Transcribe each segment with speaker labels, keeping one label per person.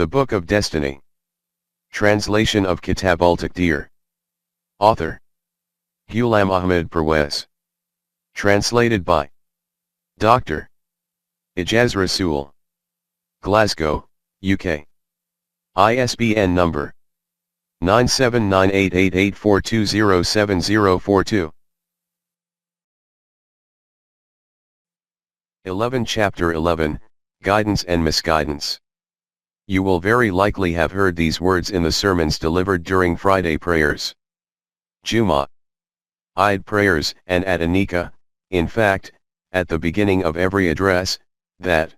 Speaker 1: The Book of Destiny. Translation of Kitab-ul-Taqdeer. Author: Ghulam Ahmed Parwez. Translated by Dr. Ejaz Rasool. Glasgow, UK. ISBN number 9798884207042. 11 Chapter 11, Guidance and Misguidance. You will very likely have heard these words in the sermons delivered during Friday prayers, Jummah, Eid prayers, and at Anika, in fact, at the beginning of every address, that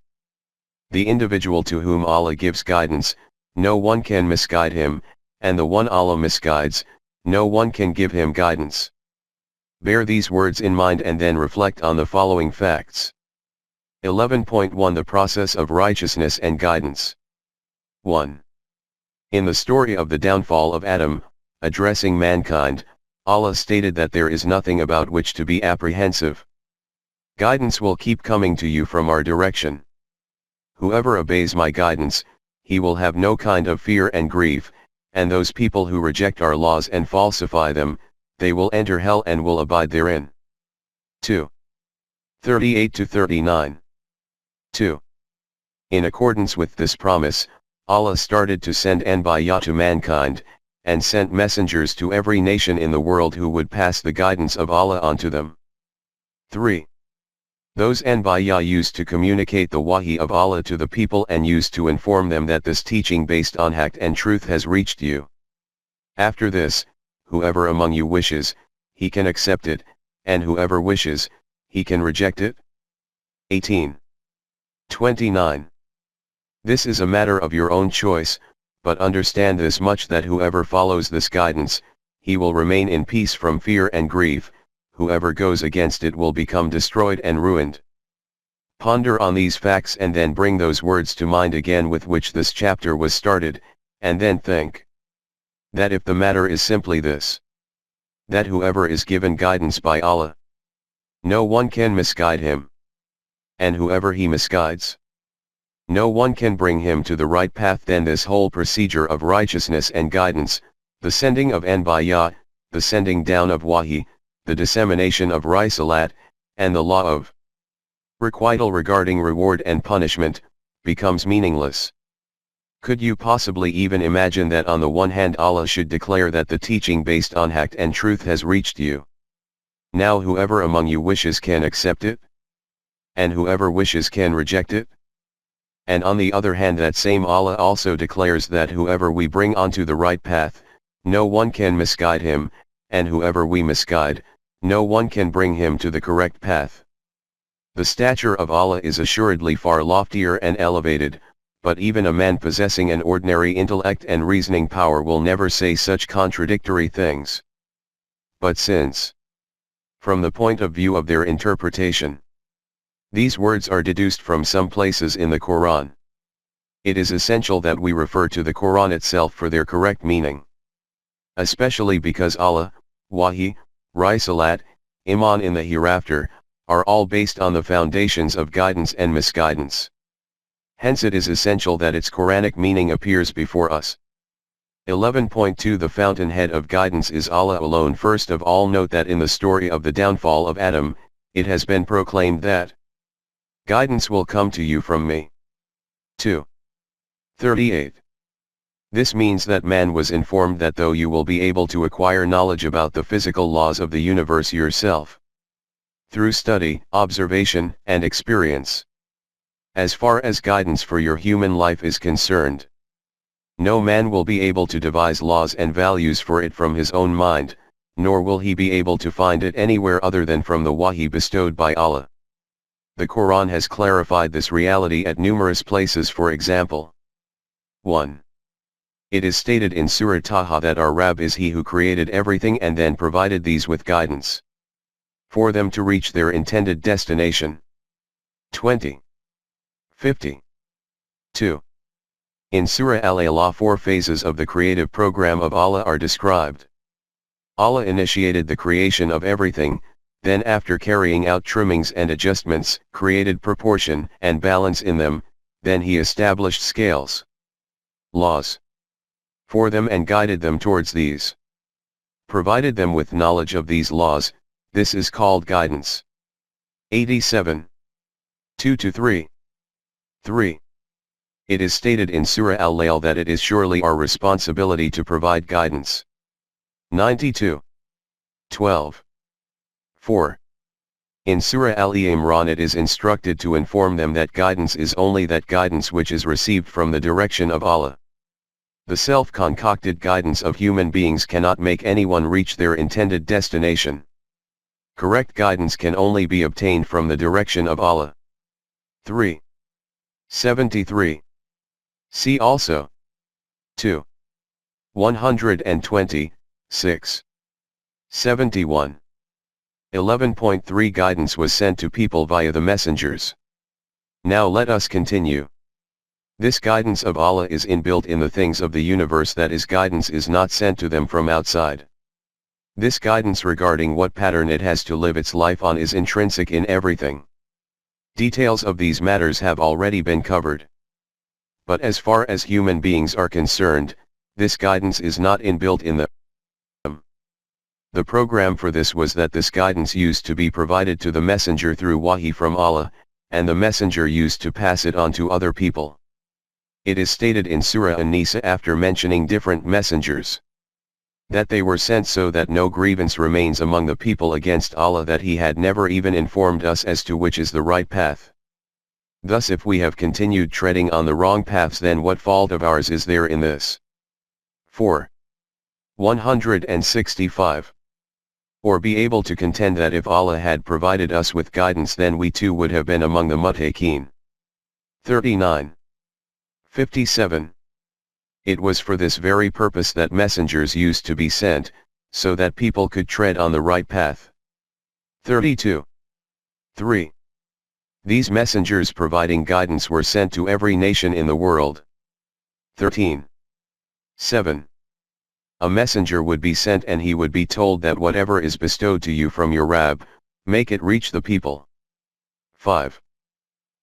Speaker 1: the individual to whom Allah gives guidance, no one can misguide him, and the one Allah misguides, no one can give him guidance. Bear these words in mind and then reflect on the following facts. 11.1 The process of righteousness and guidance. 1. In the story of the downfall of Adam, addressing mankind, Allah stated that there is nothing about which to be apprehensive. Guidance will keep coming to you from our direction. Whoever obeys my guidance, he will have no kind of fear and grief, and those people who reject our laws and falsify them, they will enter hell and will abide therein. 2. 38-39. 2. In accordance with this promise, Allah started to send anbiya to mankind, and sent messengers to every nation in the world who would pass the guidance of Allah onto them. 3. Those anbiya used to communicate the wahi of Allah to the people and used to inform them that this teaching based on haqq and truth has reached you. After this, whoever among you wishes, he can accept it, and whoever wishes, he can reject it. 18. 29. This is a matter of your own choice, but understand this much, that whoever follows this guidance, he will remain in peace from fear and grief, whoever goes against it will become destroyed and ruined. Ponder on these facts and then bring those words to mind again with which this chapter was started, and then think that if the matter is simply this, that whoever is given guidance by Allah, no one can misguide him, and whoever he misguides, no one can bring him to the right path, then this whole procedure of righteousness and guidance, the sending of anbiya, the sending down of wahi, the dissemination of risalat, and the law of requital regarding reward and punishment, becomes meaningless. Could you possibly even imagine that on the one hand Allah should declare that the teaching based on haqq and truth has reached you? Now whoever among you wishes can accept it, and whoever wishes can reject it? And on the other hand that same Allah also declares that whoever we bring onto the right path, no one can misguide him, and whoever we misguide, no one can bring him to the correct path. The stature of Allah is assuredly far loftier and elevated, but even a man possessing an ordinary intellect and reasoning power will never say such contradictory things. But since, from the point of view of their interpretation, these words are deduced from some places in the Quran, it is essential that we refer to the Quran itself for their correct meaning. Especially because Allah, wahi, risalat, iman in the hereafter, are all based on the foundations of guidance and misguidance. Hence it is essential that its Quranic meaning appears before us. 11.2 The fountainhead of guidance is Allah alone. First of all, note that in the story of the downfall of Adam, it has been proclaimed that guidance will come to you from me. 2. 38. This means that man was informed that though you will be able to acquire knowledge about the physical laws of the universe yourself, through study, observation, and experience, as far as guidance for your human life is concerned, no man will be able to devise laws and values for it from his own mind, nor will he be able to find it anywhere other than from the wahi bestowed by Allah. The Quran has clarified this reality at numerous places. For example, 1. It is stated in Surah Taha that our Rabb is He who created everything and then provided these with guidance for them to reach their intended destination. 20. 50. 2. In Surah Al-Alaq, 4 phases of the creative program of Allah are described. Allah initiated the creation of everything, then after carrying out trimmings and adjustments, created proportion and balance in them, then He established scales. laws for them and guided them towards these. Provided them with knowledge of these laws, this is called guidance. 87. 2-3. 3. It is stated in Surah Al-Layl that it is surely our responsibility to provide guidance. 92. 12. 4. In Surah Al-Imran it is instructed to inform them that guidance is only that guidance which is received from the direction of Allah. The self-concocted guidance of human beings cannot make anyone reach their intended destination. Correct guidance can only be obtained from the direction of Allah. 3. 73. See also. 2. 120, 6. 71. 11.3 Guidance was sent to people via the messengers. Now let us continue. This guidance of Allah is inbuilt in the things of the universe, that is, guidance is not sent to them from outside. This guidance regarding what pattern it has to live its life on is intrinsic in everything. Details of these matters have already been covered. But as far as human beings are concerned, this guidance is not inbuilt in them. The program for this was that this guidance used to be provided to the messenger through wahi from Allah, and the messenger used to pass it on to other people. It is stated in Surah An-Nisa after mentioning different messengers, that they were sent so that no grievance remains among the people against Allah, that He had never even informed us as to which is the right path. Thus if we have continued treading on the wrong paths, then what fault of ours is there in this? 4. 165. Or be able to contend that if Allah had provided us with guidance, then we too would have been among the muttaqeen. 39. 57. It was for this very purpose that messengers used to be sent, so that people could tread on the right path. 32. 3. These messengers providing guidance were sent to every nation in the world. 13. 7. A messenger would be sent and he would be told that whatever is bestowed to you from your Rabb, make it reach the people. 5.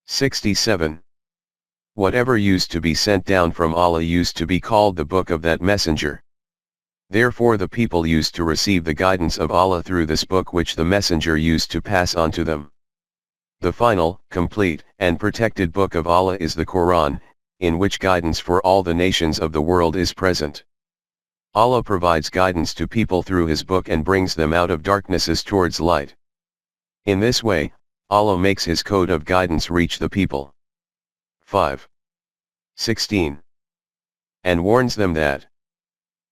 Speaker 1: 67. Whatever used to be sent down from Allah used to be called the book of that messenger. Therefore the people used to receive the guidance of Allah through this book which the messenger used to pass on to them. The final, complete, and protected book of Allah is the Quran, in which guidance for all the nations of the world is present. Allah provides guidance to people through His book and brings them out of darknesses towards light. In this way, Allah makes His code of guidance reach the people. 5. 16. And warns them that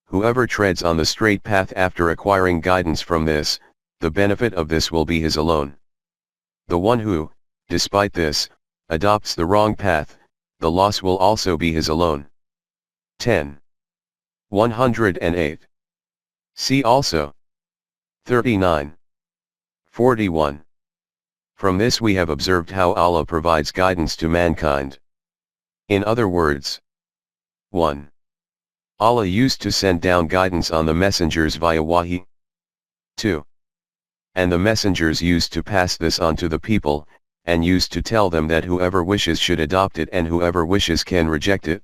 Speaker 1: whoever treads on the straight path after acquiring guidance from this, the benefit of this will be his alone. The one who, despite this, adopts the wrong path, the loss will also be his alone. 10. 108. See also. 39. 41. From this we have observed how Allah provides guidance to mankind. In other words, 1. Allah used to send down guidance on the messengers via wahi. 2. And the messengers used to pass this on to the people, and used to tell them that whoever wishes should adopt it and whoever wishes can reject it.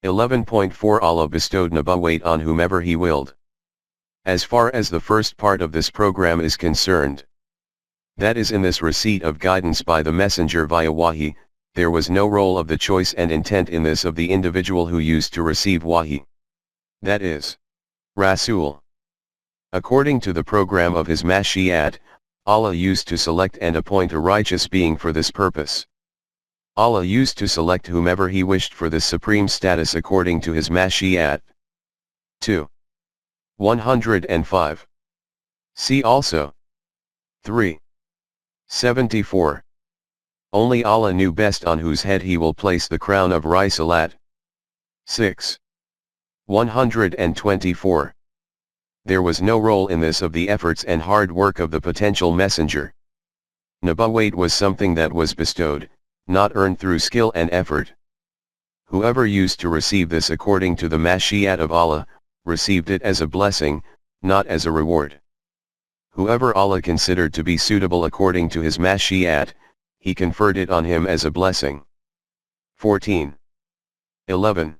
Speaker 1: 11.4 Allah bestowed nubuwwat on whomever He willed. As far as the first part of this program is concerned, that is, in this receipt of guidance by the messenger via wahi, there was no role of the choice and intent in this of the individual who used to receive wahi. That is, Rasool. According to the program of His Mashi'at, Allah used to select and appoint a righteous being for this purpose. Allah used to select whomever He wished for this supreme status according to His Mashi'at. 2. 105. See also. 3. 74. Only Allah knew best on whose head He will place the crown of Risalat. 6. 124. There was no role in this of the efforts and hard work of the potential messenger. Nubuwwat was something that was bestowed, not earned through skill and effort. Whoever used to receive this according to the Mashi'at of Allah, received it as a blessing, not as a reward. Whoever Allah considered to be suitable according to His Mashi'at, He conferred it on him as a blessing. 14. 11.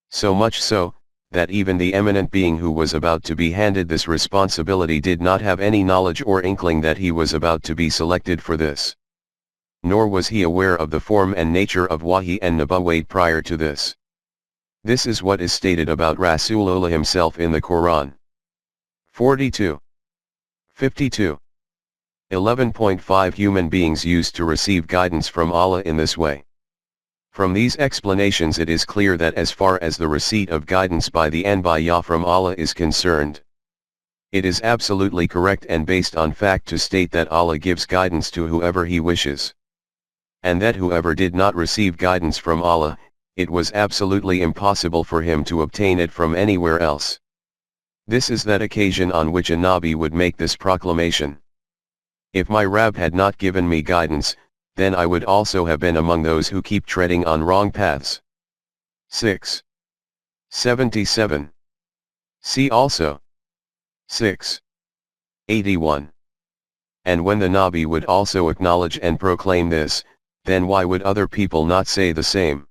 Speaker 1: So much so, that even the eminent being who was about to be handed this responsibility did not have any knowledge or inkling that he was about to be selected for this. Nor was he aware of the form and nature of Wahi and Nubuwwat prior to this. This is what is stated about Rasulullah himself in the Quran. 42. 52. 11.5 Human beings used to receive guidance from Allah in this way. From these explanations it is clear that as far as the receipt of guidance by the Anbiya from Allah is concerned, it is absolutely correct and based on fact to state that Allah gives guidance to whoever He wishes. And that whoever did not receive guidance from Allah, it was absolutely impossible for him to obtain it from anywhere else. This is that occasion on which a Nabi would make this proclamation. If my Rabb had not given me guidance, then I would also have been among those who keep treading on wrong paths. 6. 77. See also 6. 81. And when the Nabi would also acknowledge and proclaim this, then why would other people not say the same?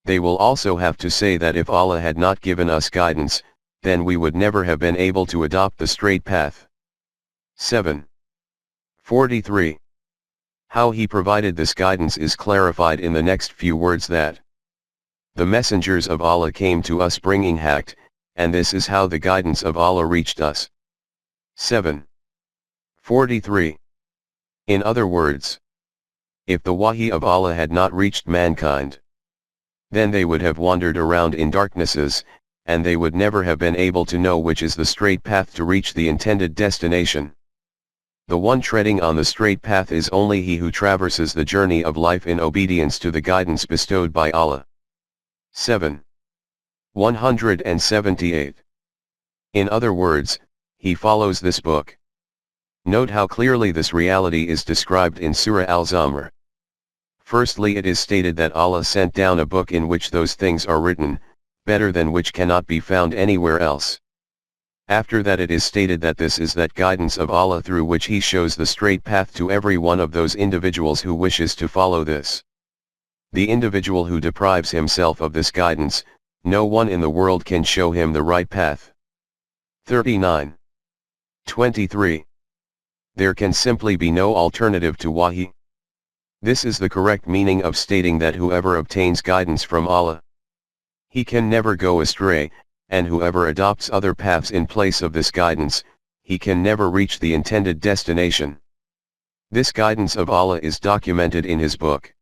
Speaker 1: They will also have to say that if Allah had not given us guidance, then we would never have been able to adopt the straight path. 7. 43. How He provided this guidance is clarified in the next few words that the messengers of Allah came to us bringing haqq, and this is how the guidance of Allah reached us. 7. 43. In other words, if the Wahi of Allah had not reached mankind, then they would have wandered around in darknesses, and they would never have been able to know which is the straight path to reach the intended destination. The one treading on the straight path is only he who traverses the journey of life in obedience to the guidance bestowed by Allah. 7. 178. In other words, he follows this book. Note how clearly this reality is described in Surah Al-Zumar. Firstly, it is stated that Allah sent down a book in which those things are written, better than which cannot be found anywhere else. After that it is stated that this is that guidance of Allah through which He shows the straight path to every one of those individuals who wishes to follow this. The individual who deprives himself of this guidance, no one in the world can show him the right path. 39. 23. There can simply be no alternative to Wahi. This is the correct meaning of stating that whoever obtains guidance from Allah, he can never go astray, and whoever adopts other paths in place of this guidance, he can never reach the intended destination. This guidance of Allah is documented in His book.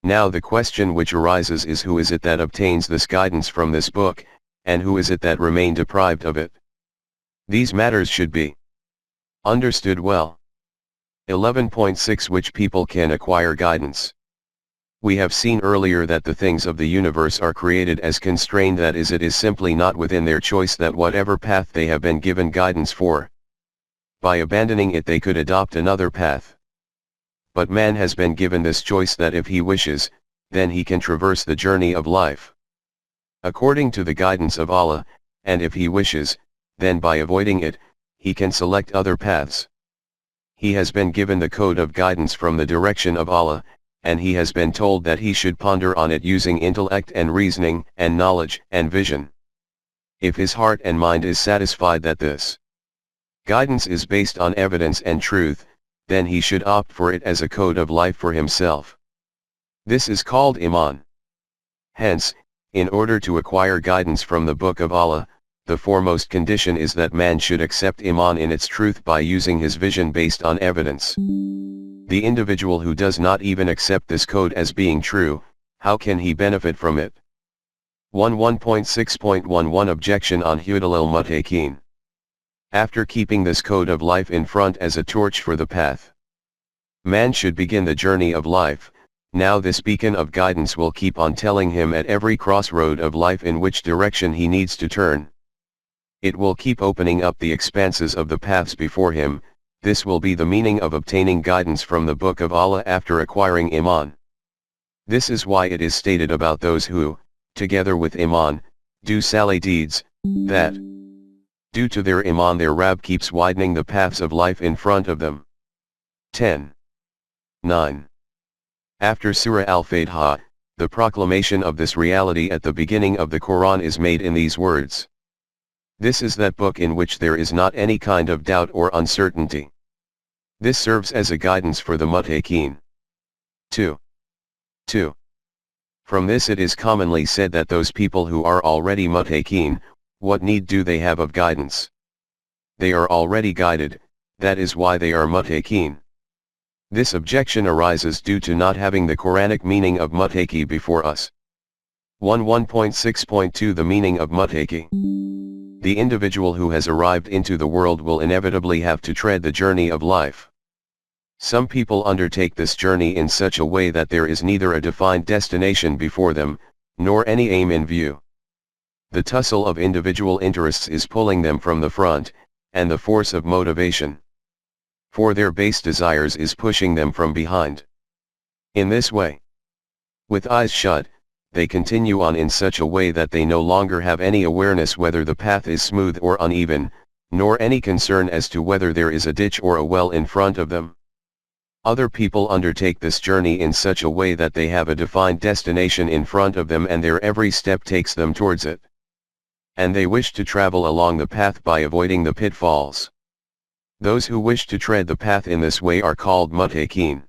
Speaker 1: Now the question which arises is who is it that obtains this guidance from this book, and who is it that remain deprived of it? These matters should be understood well. 11.6 Which people can acquire guidance. We have seen earlier that the things of the universe are created as constrained, that is, it is simply not within their choice that whatever path they have been given guidance for, by abandoning it they could adopt another path. But man has been given this choice that if he wishes, then he can traverse the journey of life according to the guidance of Allah, and if he wishes, then by avoiding it, he can select other paths. He has been given the code of guidance from the direction of Allah, and he has been told that he should ponder on it using intellect and reasoning and knowledge and vision. If his heart and mind is satisfied that this guidance is based on evidence and truth, then he should opt for it as a code of life for himself. This is called Iman. Hence, in order to acquire guidance from the Book of Allah, the foremost condition is that man should accept Iman in its truth by using his vision based on evidence. The individual who does not even accept this code as being true, how can he benefit from it? 1.6.11 Objection on Hudal al-Muttaqin. After keeping this code of life in front as a torch for the path, man should begin the journey of life. Now this beacon of guidance will keep on telling him at every crossroad of life in which direction he needs to turn. It will keep opening up the expanses of the paths before him. This will be the meaning of obtaining guidance from the Book of Allah after acquiring Iman. This is why it is stated about those who, together with Iman, do salih deeds, that, due to their Iman their Rabb keeps widening the paths of life in front of them. 10. 9. After Surah Al-Fatiha, The proclamation of this reality at the beginning of the Quran is made in these words. This is that book in which there is not any kind of doubt or uncertainty. This serves as a guidance for the muttaqeen. 2. From this it is commonly said that those people who are already muttaqeen, what need do they have of guidance? They are already guided, that is why they are muttaqeen. This objection arises due to not having the Quranic meaning of muttaqi before us. 1.6.2 The meaning of muttaqi. The individual who has arrived into the world will inevitably have to tread the journey of life. Some people undertake this journey in such a way that there is neither a defined destination before them, nor any aim in view. The tussle of individual interests is pulling them from the front, and the force of motivation for their base desires is pushing them from behind. In this way, with eyes shut, they continue on in such a way that they no longer have any awareness whether the path is smooth or uneven, nor any concern as to whether there is a ditch or a well in front of them. Other people undertake this journey in such a way that they have a defined destination in front of them and their every step takes them towards it. And they wish to travel along the path by avoiding the pitfalls. Those who wish to tread the path in this way are called muttaqeen.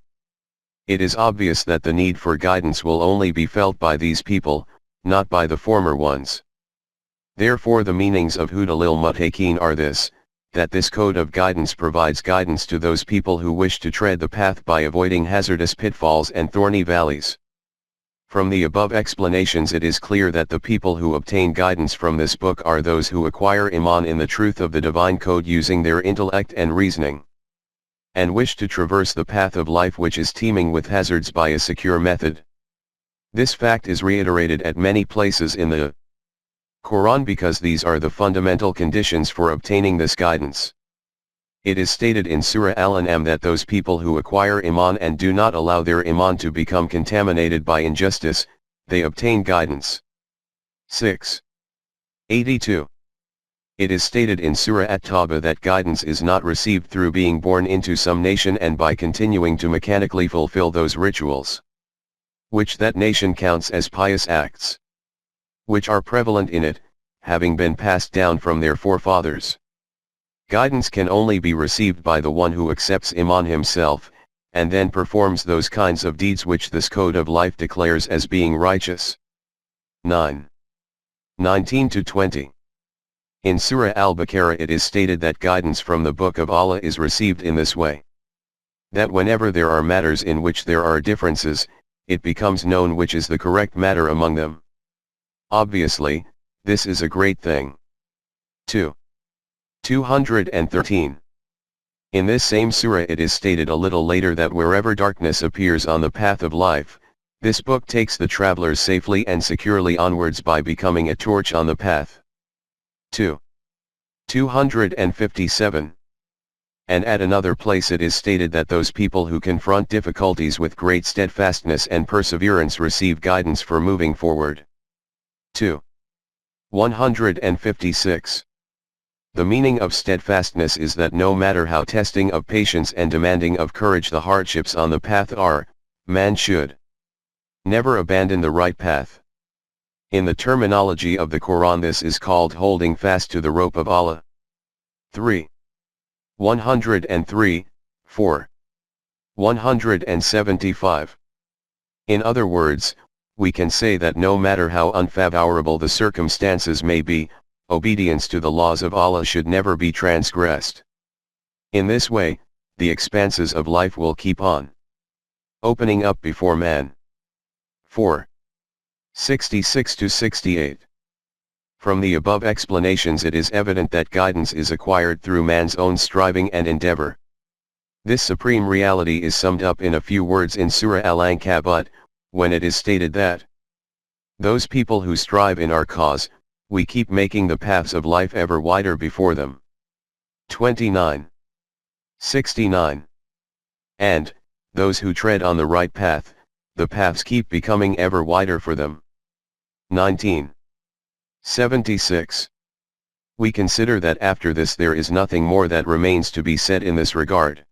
Speaker 1: It is obvious that the need for guidance will only be felt by these people, not by the former ones. Therefore the meanings of Hudalil muttaqeen are this, that this code of guidance provides guidance to those people who wish to tread the path by avoiding hazardous pitfalls and thorny valleys. From the above explanations it is clear that the people who obtain guidance from this book are those who acquire iman in the truth of the divine code using their intellect and reasoning, and wish to traverse the path of life which is teeming with hazards by a secure method. This fact is reiterated at many places in the Quran because these are the fundamental conditions for obtaining this guidance. It is stated in Surah Al-An'am that those people who acquire iman and do not allow their iman to become contaminated by injustice, they obtain guidance. 6.82. It is stated in Surah At-Tawbah that guidance is not received through being born into some nation and by continuing to mechanically fulfill those rituals, which that nation counts as pious acts, which are prevalent in it, having been passed down from their forefathers. Guidance can only be received by the one who accepts iman himself, and then performs those kinds of deeds which this code of life declares as being righteous. 9.19-20. In Surah Al-Baqarah it is stated that guidance from the Book of Allah is received in this way. That whenever there are matters in which there are differences, it becomes known which is the correct matter among them. Obviously, this is a great thing. 213. In this same surah it is stated a little later that wherever darkness appears on the path of life, this book takes the travelers safely and securely onwards by becoming a torch on the path. 257. And at another place it is stated that those people who confront difficulties with great steadfastness and perseverance receive guidance for moving forward. 156. The meaning of steadfastness is that no matter how testing of patience and demanding of courage the hardships on the path are, man should never abandon the right path. In the terminology of the Quran this is called holding fast to the rope of Allah. 103, 4. 175. In other words, we can say that no matter how unfavorable the circumstances may be, obedience to the laws of Allah should never be transgressed. In this way, the expanses of life will keep on opening up before man. 4.66-68. From the above explanations it is evident that guidance is acquired through man's own striving and endeavor. This supreme reality is summed up in a few words in Surah Al-Ankabut, when it is stated that those people who strive in our cause, we keep making the paths of life ever wider before them. 29.69. And, those who tread on the right path, the paths keep becoming ever wider for them. 19.76. We consider that after this there is nothing more that remains to be said in this regard.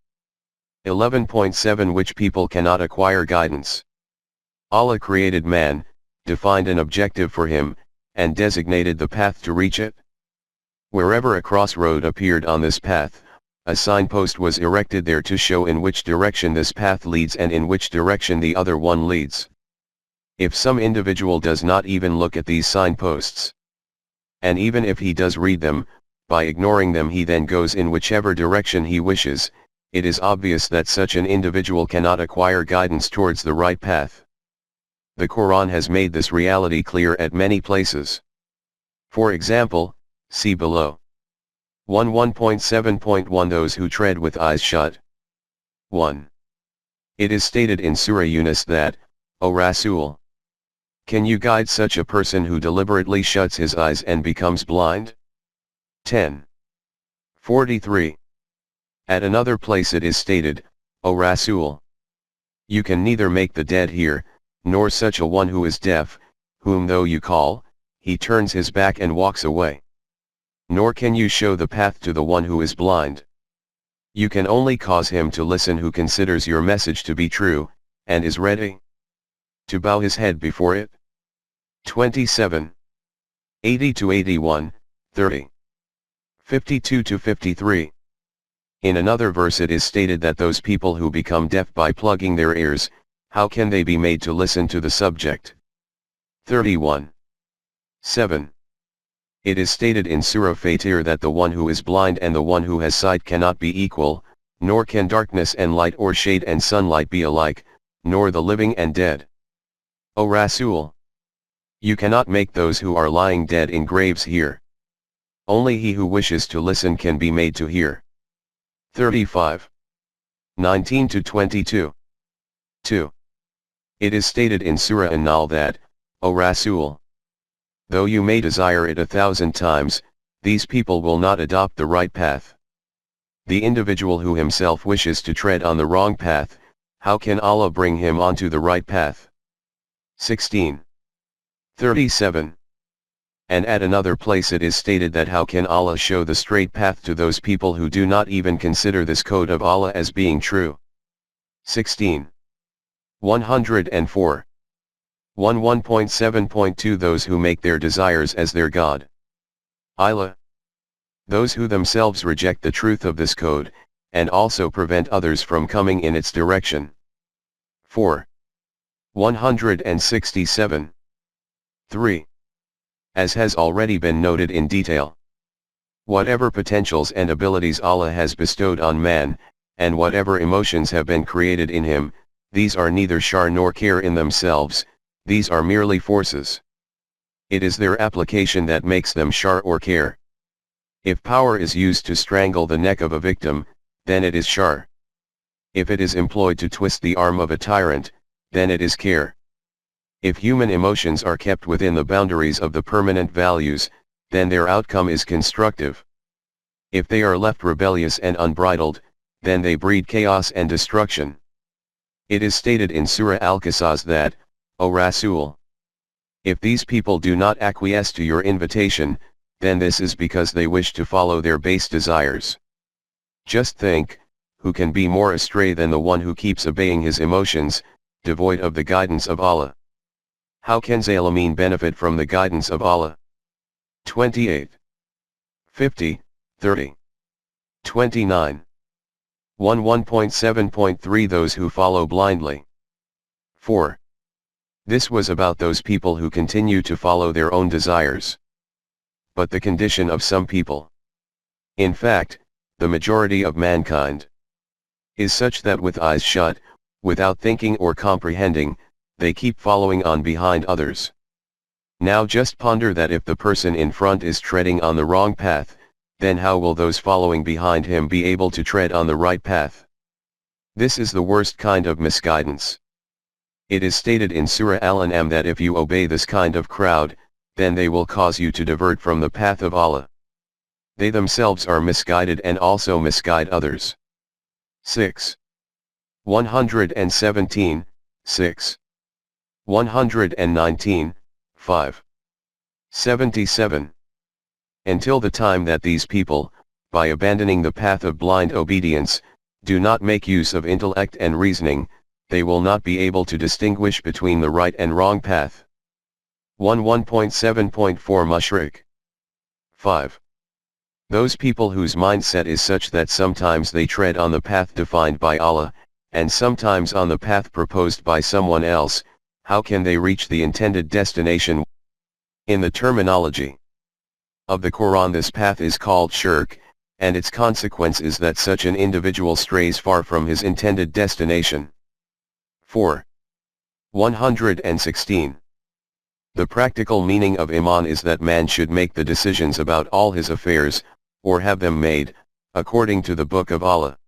Speaker 1: 11.7 Which people cannot acquire guidance. Allah created man, defined an objective for him, and designated the path to reach it. Wherever a crossroad appeared on this path, a signpost was erected there to show in which direction this path leads and in which direction the other one leads. If some individual does not even look at these signposts, and even if he does read them, by ignoring them he then goes in whichever direction he wishes, it is obvious that such an individual cannot acquire guidance towards the right path. The Quran has made this reality clear at many places. For example, see below. 1.7.1 Those who tread with eyes shut. 1. It is stated in Surah Yunus that, O Rasool, can you guide such a person who deliberately shuts his eyes and becomes blind? 10:43. At another place it is stated, O Rasool, you can neither make the dead hear, nor such a one who is deaf, whom though you call, he turns his back and walks away. Nor can you show the path to the one who is blind. You can only cause him to listen who considers your message to be true, and is ready to bow his head before it. 27. 80-81, 30. 52-53. In another verse it is stated that those people who become deaf by plugging their ears, how can they be made to listen to the subject? 31. 7. It is stated in Surah Fatir that the one who is blind and the one who has sight cannot be equal, nor can darkness and light or shade and sunlight be alike, nor the living and dead. O Rasool, you cannot make those who are lying dead in graves hear. Only he who wishes to listen can be made to hear. 35. 19-22. 2. It is stated in Surah An-Nahl that, O Rasool, though you may desire it 1,000 times, these people will not adopt the right path. The individual who himself wishes to tread on the wrong path, how can Allah bring him onto the right path? 16. 37. And at another place it is stated that how can Allah show the straight path to those people who do not even consider this code of Allah as being true? 16. 104. 1.7.2 Those who make their desires as their God. Allah. Those who themselves reject the truth of this code, and also prevent others from coming in its direction. 4. 167. 3. As has already been noted in detail, whatever potentials and abilities Allah has bestowed on man, and whatever emotions have been created in him, these are neither shar nor care in themselves, these are merely forces. It is their application that makes them shar or care. If power is used to strangle the neck of a victim, then it is shar. If it is employed to twist the arm of a tyrant, then it is care. If human emotions are kept within the boundaries of the permanent values, then their outcome is constructive. If they are left rebellious and unbridled, then they breed chaos and destruction. It is stated in Surah Al-Qasas that, O Rasool, if these people do not acquiesce to your invitation, then this is because they wish to follow their base desires. Just think, who can be more astray than the one who keeps obeying his emotions, devoid of the guidance of Allah? How can Zalimin benefit from the guidance of Allah? 28. 50, 30. 29. 1.7.3 Those who follow blindly. 4. This was about those people who continue to follow their own desires. But the condition of some people, in fact, the majority of mankind, is such that with eyes shut, without thinking or comprehending, they keep following on behind others. Now just ponder that if the person in front is treading on the wrong path, then how will those following behind him be able to tread on the right path? This is the worst kind of misguidance. It is stated in Surah Al-An'am that if you obey this kind of crowd, then they will cause you to divert from the path of Allah. They themselves are misguided and also misguide others. 6. 117, 6. 119, 5. 77. Until the time that these people, by abandoning the path of blind obedience, do not make use of intellect and reasoning, they will not be able to distinguish between the right and wrong path. 1.7.4 Mushrik. 5. Those people whose mindset is such that sometimes they tread on the path defined by Allah, and sometimes on the path proposed by someone else, how can they reach the intended destination? In the terminology of the Quran, this path is called shirk, and its consequence is that such an individual strays far from his intended destination. 4. 116. The practical meaning of Iman is that man should make the decisions about all his affairs, or have them made, according to the Book of Allah.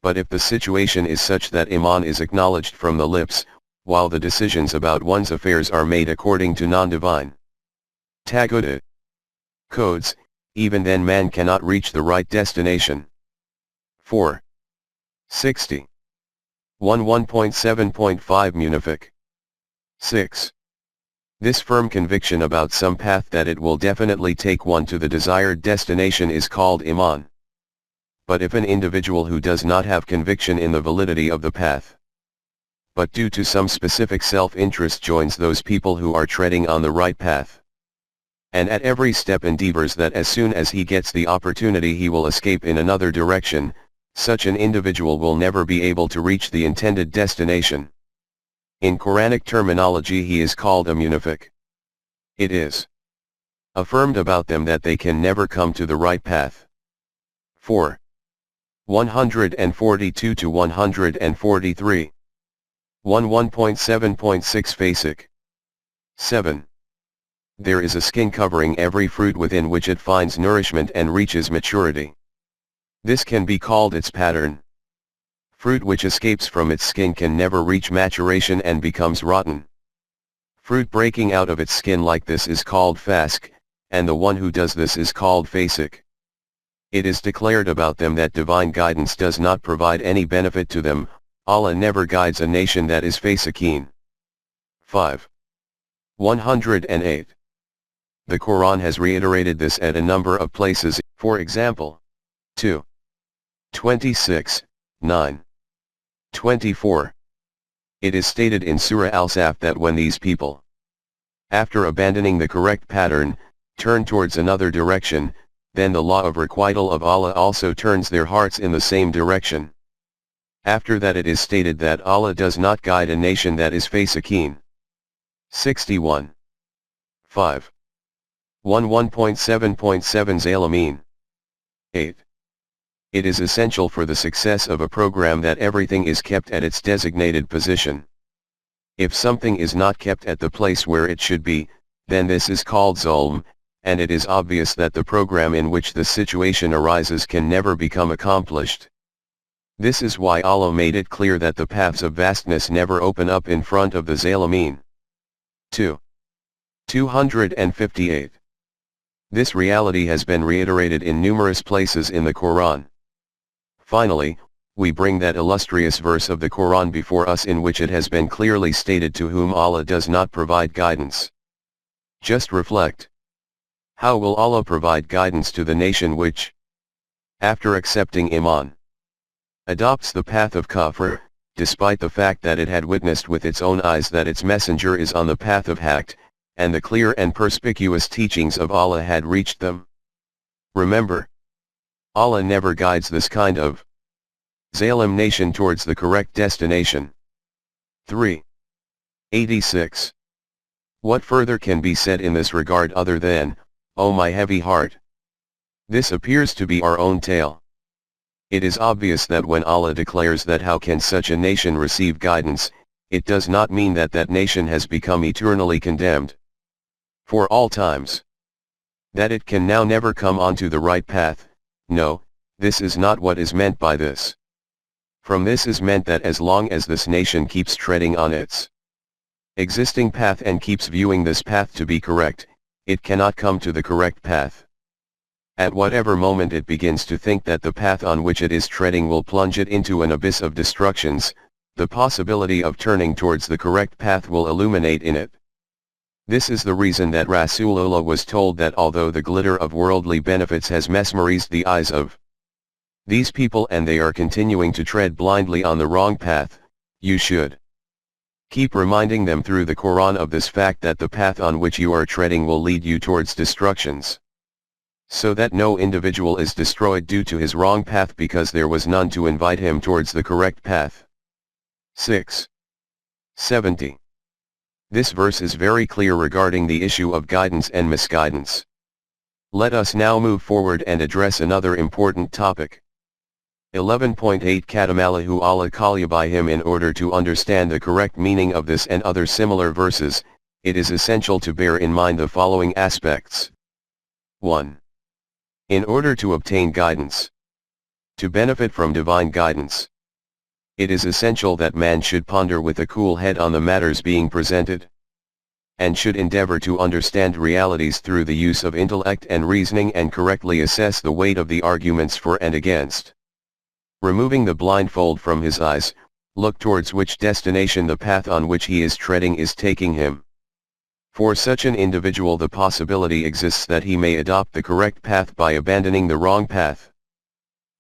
Speaker 1: But if the situation is such that Iman is acknowledged from the lips, while the decisions about one's affairs are made according to non-divine Taqdeer codes, even then man cannot reach the right destination. 4. 60. 1.7.5 Munafiq. 6. This firm conviction about some path that it will definitely take one to the desired destination is called Iman. But if an individual who does not have conviction in the validity of the path, but due to some specific self-interest joins those people who are treading on the right path, and at every step endeavors that as soon as he gets the opportunity he will escape in another direction, such an individual will never be able to reach the intended destination. In Quranic terminology he is called a munafiq. It is affirmed about them that they can never come to the right path. 4. 142 to 143. 1.7.6 Basic. 7. There is a skin covering every fruit within which it finds nourishment and reaches maturity. This can be called its pattern. Fruit which escapes from its skin can never reach maturation and becomes rotten. Fruit breaking out of its skin like this is called fask, and the one who does this is called fasiq. It is declared about them that divine guidance does not provide any benefit to them. Allah never guides a nation that is fasiqeen. 5. 108. The Quran has reiterated this at a number of places, for example, 2. 26, 9. 24. It is stated in Surah Al-Saf that when these people, after abandoning the correct pattern, turn towards another direction, then the law of requital of Allah also turns their hearts in the same direction. After that it is stated that Allah does not guide a nation that is fasiqeen. 61. 5. 1.7.7 Zalamin. 8. It is essential for the success of a program that everything is kept at its designated position. If something is not kept at the place where it should be, then this is called zulm, and it is obvious that the program in which the situation arises can never become accomplished. This is why Allah made it clear that the paths of vastness never open up in front of the Zalamin. 2. 258. This reality has been reiterated in numerous places in the Quran. Finally, we bring that illustrious verse of the Quran before us in which it has been clearly stated to whom Allah does not provide guidance. Just reflect. How will Allah provide guidance to the nation which, after accepting Iman, adopts the path of Kufr, despite the fact that it had witnessed with its own eyes that its messenger is on the path of Haqq, and the clear and perspicuous teachings of Allah had reached them? Remember, Allah never guides this kind of Zalim nation towards the correct destination. 3. 86. What further can be said in this regard other than, "O my heavy heart"? This appears to be our own tale. It is obvious that when Allah declares that how can such a nation receive guidance, it does not mean that that nation has become eternally condemned for all times. That it can now never come onto the right path. No, this is not what is meant by this. From this is meant that as long as this nation keeps treading on its existing path and keeps viewing this path to be correct, it cannot come to the correct path. At whatever moment it begins to think that the path on which it is treading will plunge it into an abyss of destructions, the possibility of turning towards the correct path will illuminate in it. This is the reason that Rasulullah was told that although the glitter of worldly benefits has mesmerized the eyes of these people and they are continuing to tread blindly on the wrong path, You should keep reminding them through the Quran of this fact that the path on which you are treading will lead you towards destructions, so that no individual is destroyed due to his wrong path because there was none to invite him towards the correct path. 6. 70. This verse is very clear regarding the issue of guidance and misguidance. Let us now move forward and address another important topic. 11.8 Katamallahu Allah Kalya by him. In order to understand the correct meaning of this and other similar verses, it is essential to bear in mind the following aspects. 1. In order to obtain guidance, to benefit from divine guidance, it is essential that man should ponder with a cool head on the matters being presented, and should endeavor to understand realities through the use of intellect and reasoning and correctly assess the weight of the arguments for and against. Removing the blindfold from his eyes, look towards which destination the path on which he is treading is taking him. For such an individual the possibility exists that he may adopt the correct path by abandoning the wrong path.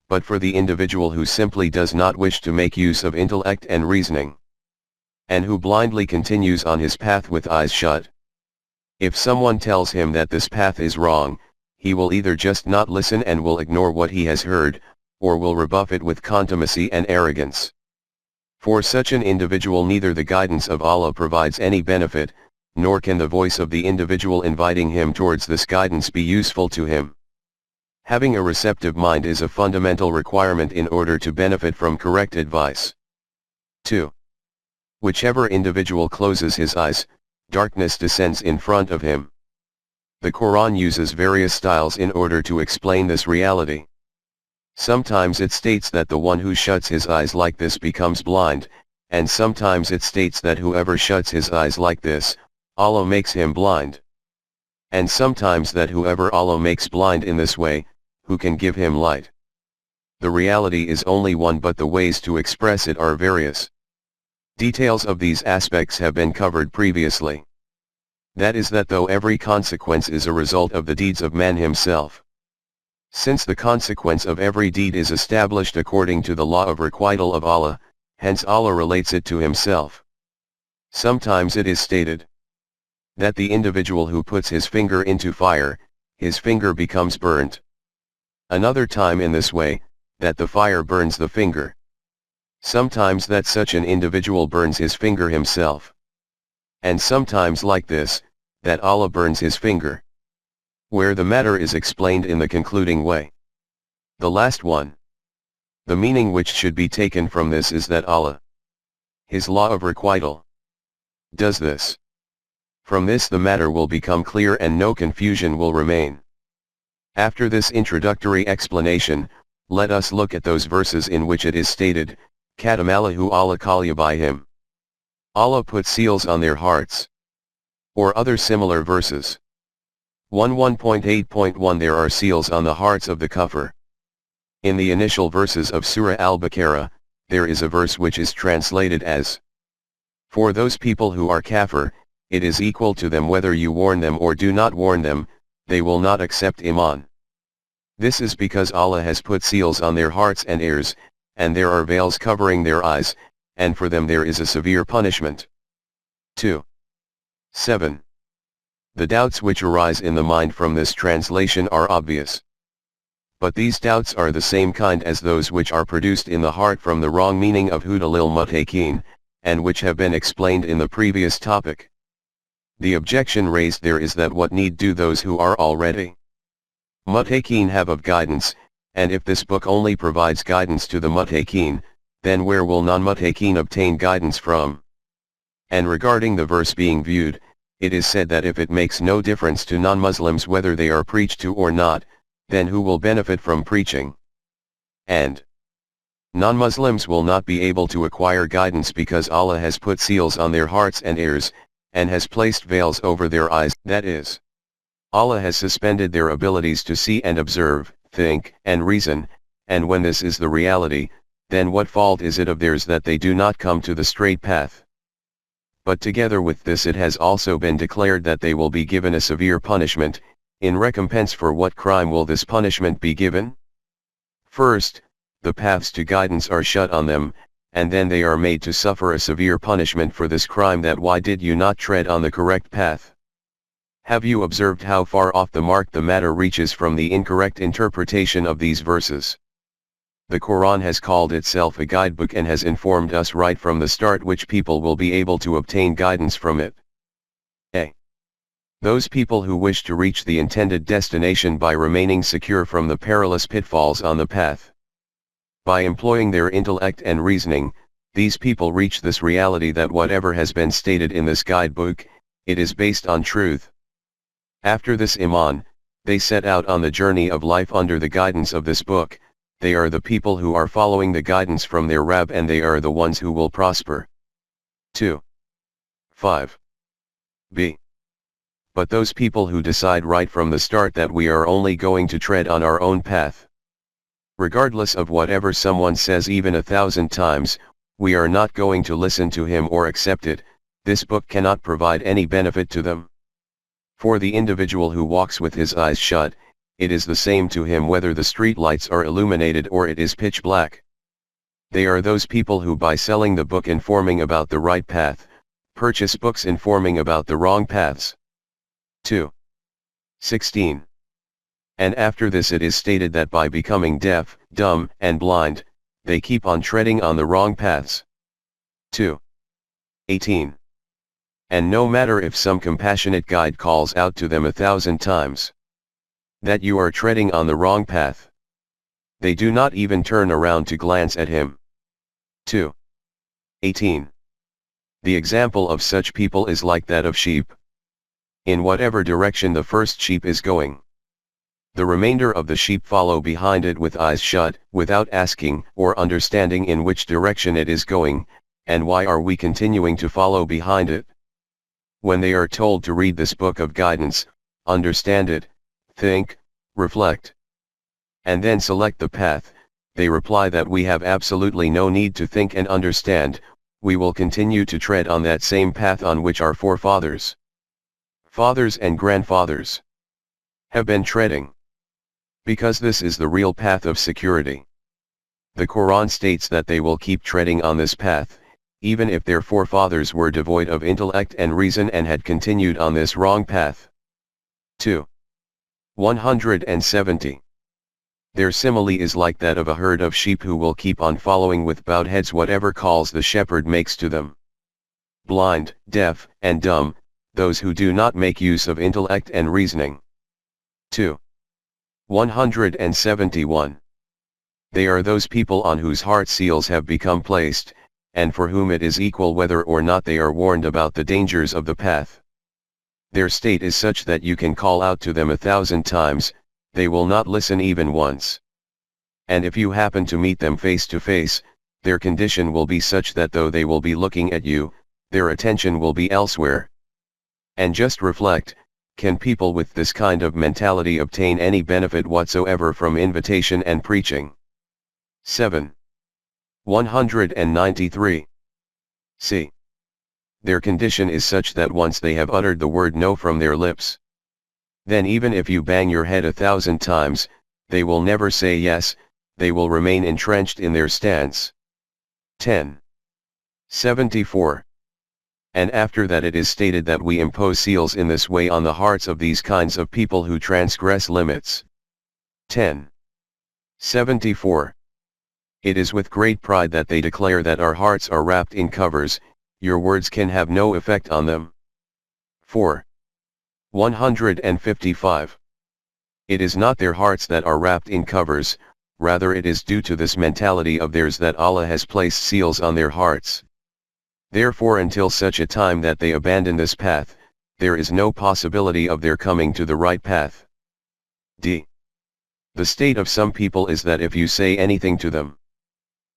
Speaker 1: But for the individual who simply does not wish to make use of intellect and reasoning, and who blindly continues on his path with eyes shut, if someone tells him that this path is wrong, he will either just not listen and will ignore what he has heard, or will rebuff it with contumacy and arrogance. For such an individual neither the guidance of Allah provides any benefit, nor can the voice of the individual inviting him towards this guidance be useful to him. Having a receptive mind is a fundamental requirement in order to benefit from correct advice. 2. Whichever individual closes his eyes, darkness descends in front of him. The Quran uses various styles in order to explain this reality. Sometimes it states that the one who shuts his eyes like this becomes blind, and sometimes it states that whoever shuts his eyes like this, Allah makes him blind. And sometimes that whoever Allah makes blind in this way, who can give him light. The reality is only one, but the ways to express it are various. Details of these aspects have been covered previously. That is that though every consequence is a result of the deeds of man himself, since the consequence of every deed is established according to the law of requital of Allah, hence Allah relates it to himself. Sometimes it is stated that the individual who puts his finger into fire, his finger becomes burnt. Another time in this way, that the fire burns the finger. Sometimes that such an individual burns his finger himself. And sometimes like this, that Allah burns his finger, where the matter is explained in the concluding way. The last one. The meaning which should be taken from this is that Allah, his law of requital, does this. From this the matter will become clear and no confusion will remain. After this introductory explanation, let us look at those verses in which it is stated, Katamallahu Allah Kalya by him. Allah put seals on their hearts. Or other similar verses. 1.8.1 There are seals on the hearts of the kuffar. In the initial verses of Surah Al-Baqarah, there is a verse which is translated as, for those people who are kafir, it is equal to them whether you warn them or do not warn them, they will not accept Iman. This is because Allah has put seals on their hearts and ears, and there are veils covering their eyes, and for them there is a severe punishment. 2. 7. The doubts which arise in the mind from this translation are obvious. But these doubts are the same kind as those which are produced in the heart from the wrong meaning of Huda lil Muttaqin, and which have been explained in the previous topic. The objection raised there is that what need do those who are already Muttaqin have of guidance, and if this book only provides guidance to the Muttaqin, then where will non-Muttaqin obtain guidance from? And regarding the verse being viewed, it is said that if it makes no difference to non-Muslims whether they are preached to or not, then who will benefit from preaching? And non-Muslims will not be able to acquire guidance because Allah has put seals on their hearts and ears, and has placed veils over their eyes, that is, Allah has suspended their abilities to see and observe, think and reason, and when this is the reality, then what fault is it of theirs that they do not come to the straight path? But together with this it has also been declared that they will be given a severe punishment. In recompense for what crime will this punishment be given? First, the paths to guidance are shut on them, and then they are made to suffer a severe punishment for this crime. That why did you not tread on the correct path? Have you observed how far off the mark the matter reaches from the incorrect interpretation of these verses? The Quran has called itself a guidebook and has informed us right from the start which people will be able to obtain guidance from it. A. Those people who wish to reach the intended destination by remaining secure from the perilous pitfalls on the path. By employing their intellect and reasoning, these people reach this reality that whatever has been stated in this guidebook, it is based on truth. After this iman, they set out on the journey of life under the guidance of this book. They are the people who are following the guidance from their Rabb, and they are the ones who will prosper. 2. 5. B. But those people who decide right from the start that we are only going to tread on our own path. Regardless of whatever someone says even 1,000 times, we are not going to listen to him or accept it. This book cannot provide any benefit to them. For the individual who walks with his eyes shut, it is the same to him whether the street lights are illuminated or it is pitch black. They are those people who, by selling the book informing about the right path, purchase books informing about the wrong paths. 2. 16. And after this it is stated that by becoming deaf, dumb, and blind, they keep on treading on the wrong paths. 2. 18. And no matter if some compassionate guide calls out to them 1,000 times that you are treading on the wrong path, they do not even turn around to glance at him. 2. 18. The example of such people is like that of sheep. In whatever direction the first sheep is going, the remainder of the sheep follow behind it with eyes shut, without asking or understanding in which direction it is going, and why are we continuing to follow behind it? When they are told to read this book of guidance, understand it, think, reflect, and then select the path, they reply that we have absolutely no need to think and understand. We will continue to tread on that same path on which our forefathers, fathers and grandfathers have been treading. Because this is the real path of security. The Quran states that they will keep treading on this path, even if their forefathers were devoid of intellect and reason and had continued on this wrong path. 2. 170. Their simile is like that of a herd of sheep who will keep on following with bowed heads whatever calls the shepherd makes to them. Blind, deaf, and dumb, those who do not make use of intellect and reasoning. 2. 171. They are those people on whose heart seals have become placed, and for whom it is equal whether or not they are warned about the dangers of the path. Their state is such that you can call out to them 1,000 times, they will not listen even once. And if you happen to meet them face to face, their condition will be such that though they will be looking at you, their attention will be elsewhere. And just reflect, can people with this kind of mentality obtain any benefit whatsoever from invitation and preaching? 7. 193. C. Their condition is such that once they have uttered the word no from their lips, then even if you bang your head 1,000 times, they will never say yes, they will remain entrenched in their stance. 10. 74. And after that it is stated that we impose seals in this way on the hearts of these kinds of people who transgress limits. 10. 74. It is with great pride that they declare that our hearts are wrapped in covers, your words can have no effect on them. 4. 155. It is not their hearts that are wrapped in covers, rather it is due to this mentality of theirs that Allah has placed seals on their hearts. Therefore until such a time that they abandon this path, there is no possibility of their coming to the right path. D. The state of some people is that if you say anything to them,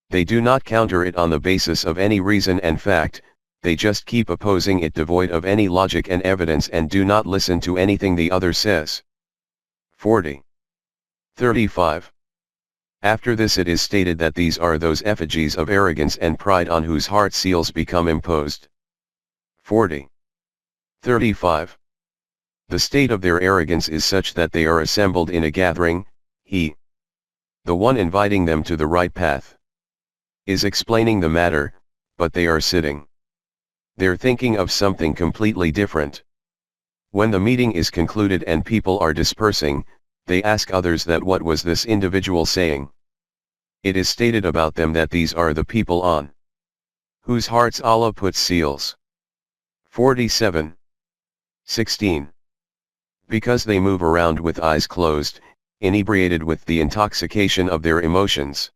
Speaker 1: they do not counter it on the basis of any reason and fact, they just keep opposing it devoid of any logic and evidence and do not listen to anything the other says. 40. 35. After this it is stated that these are those effigies of arrogance and pride on whose heart seals become imposed. 40. 35. The state of their arrogance is such that they are assembled in a gathering, he, the one inviting them to the right path, is explaining the matter, but they are sitting. They're thinking of something completely different. When the meeting is concluded and people are dispersing, they ask others that what was this individual saying. It is stated about them that these are the people on whose hearts Allah puts seals. 47. 16. Because they move around with eyes closed, inebriated with the intoxication of their emotions.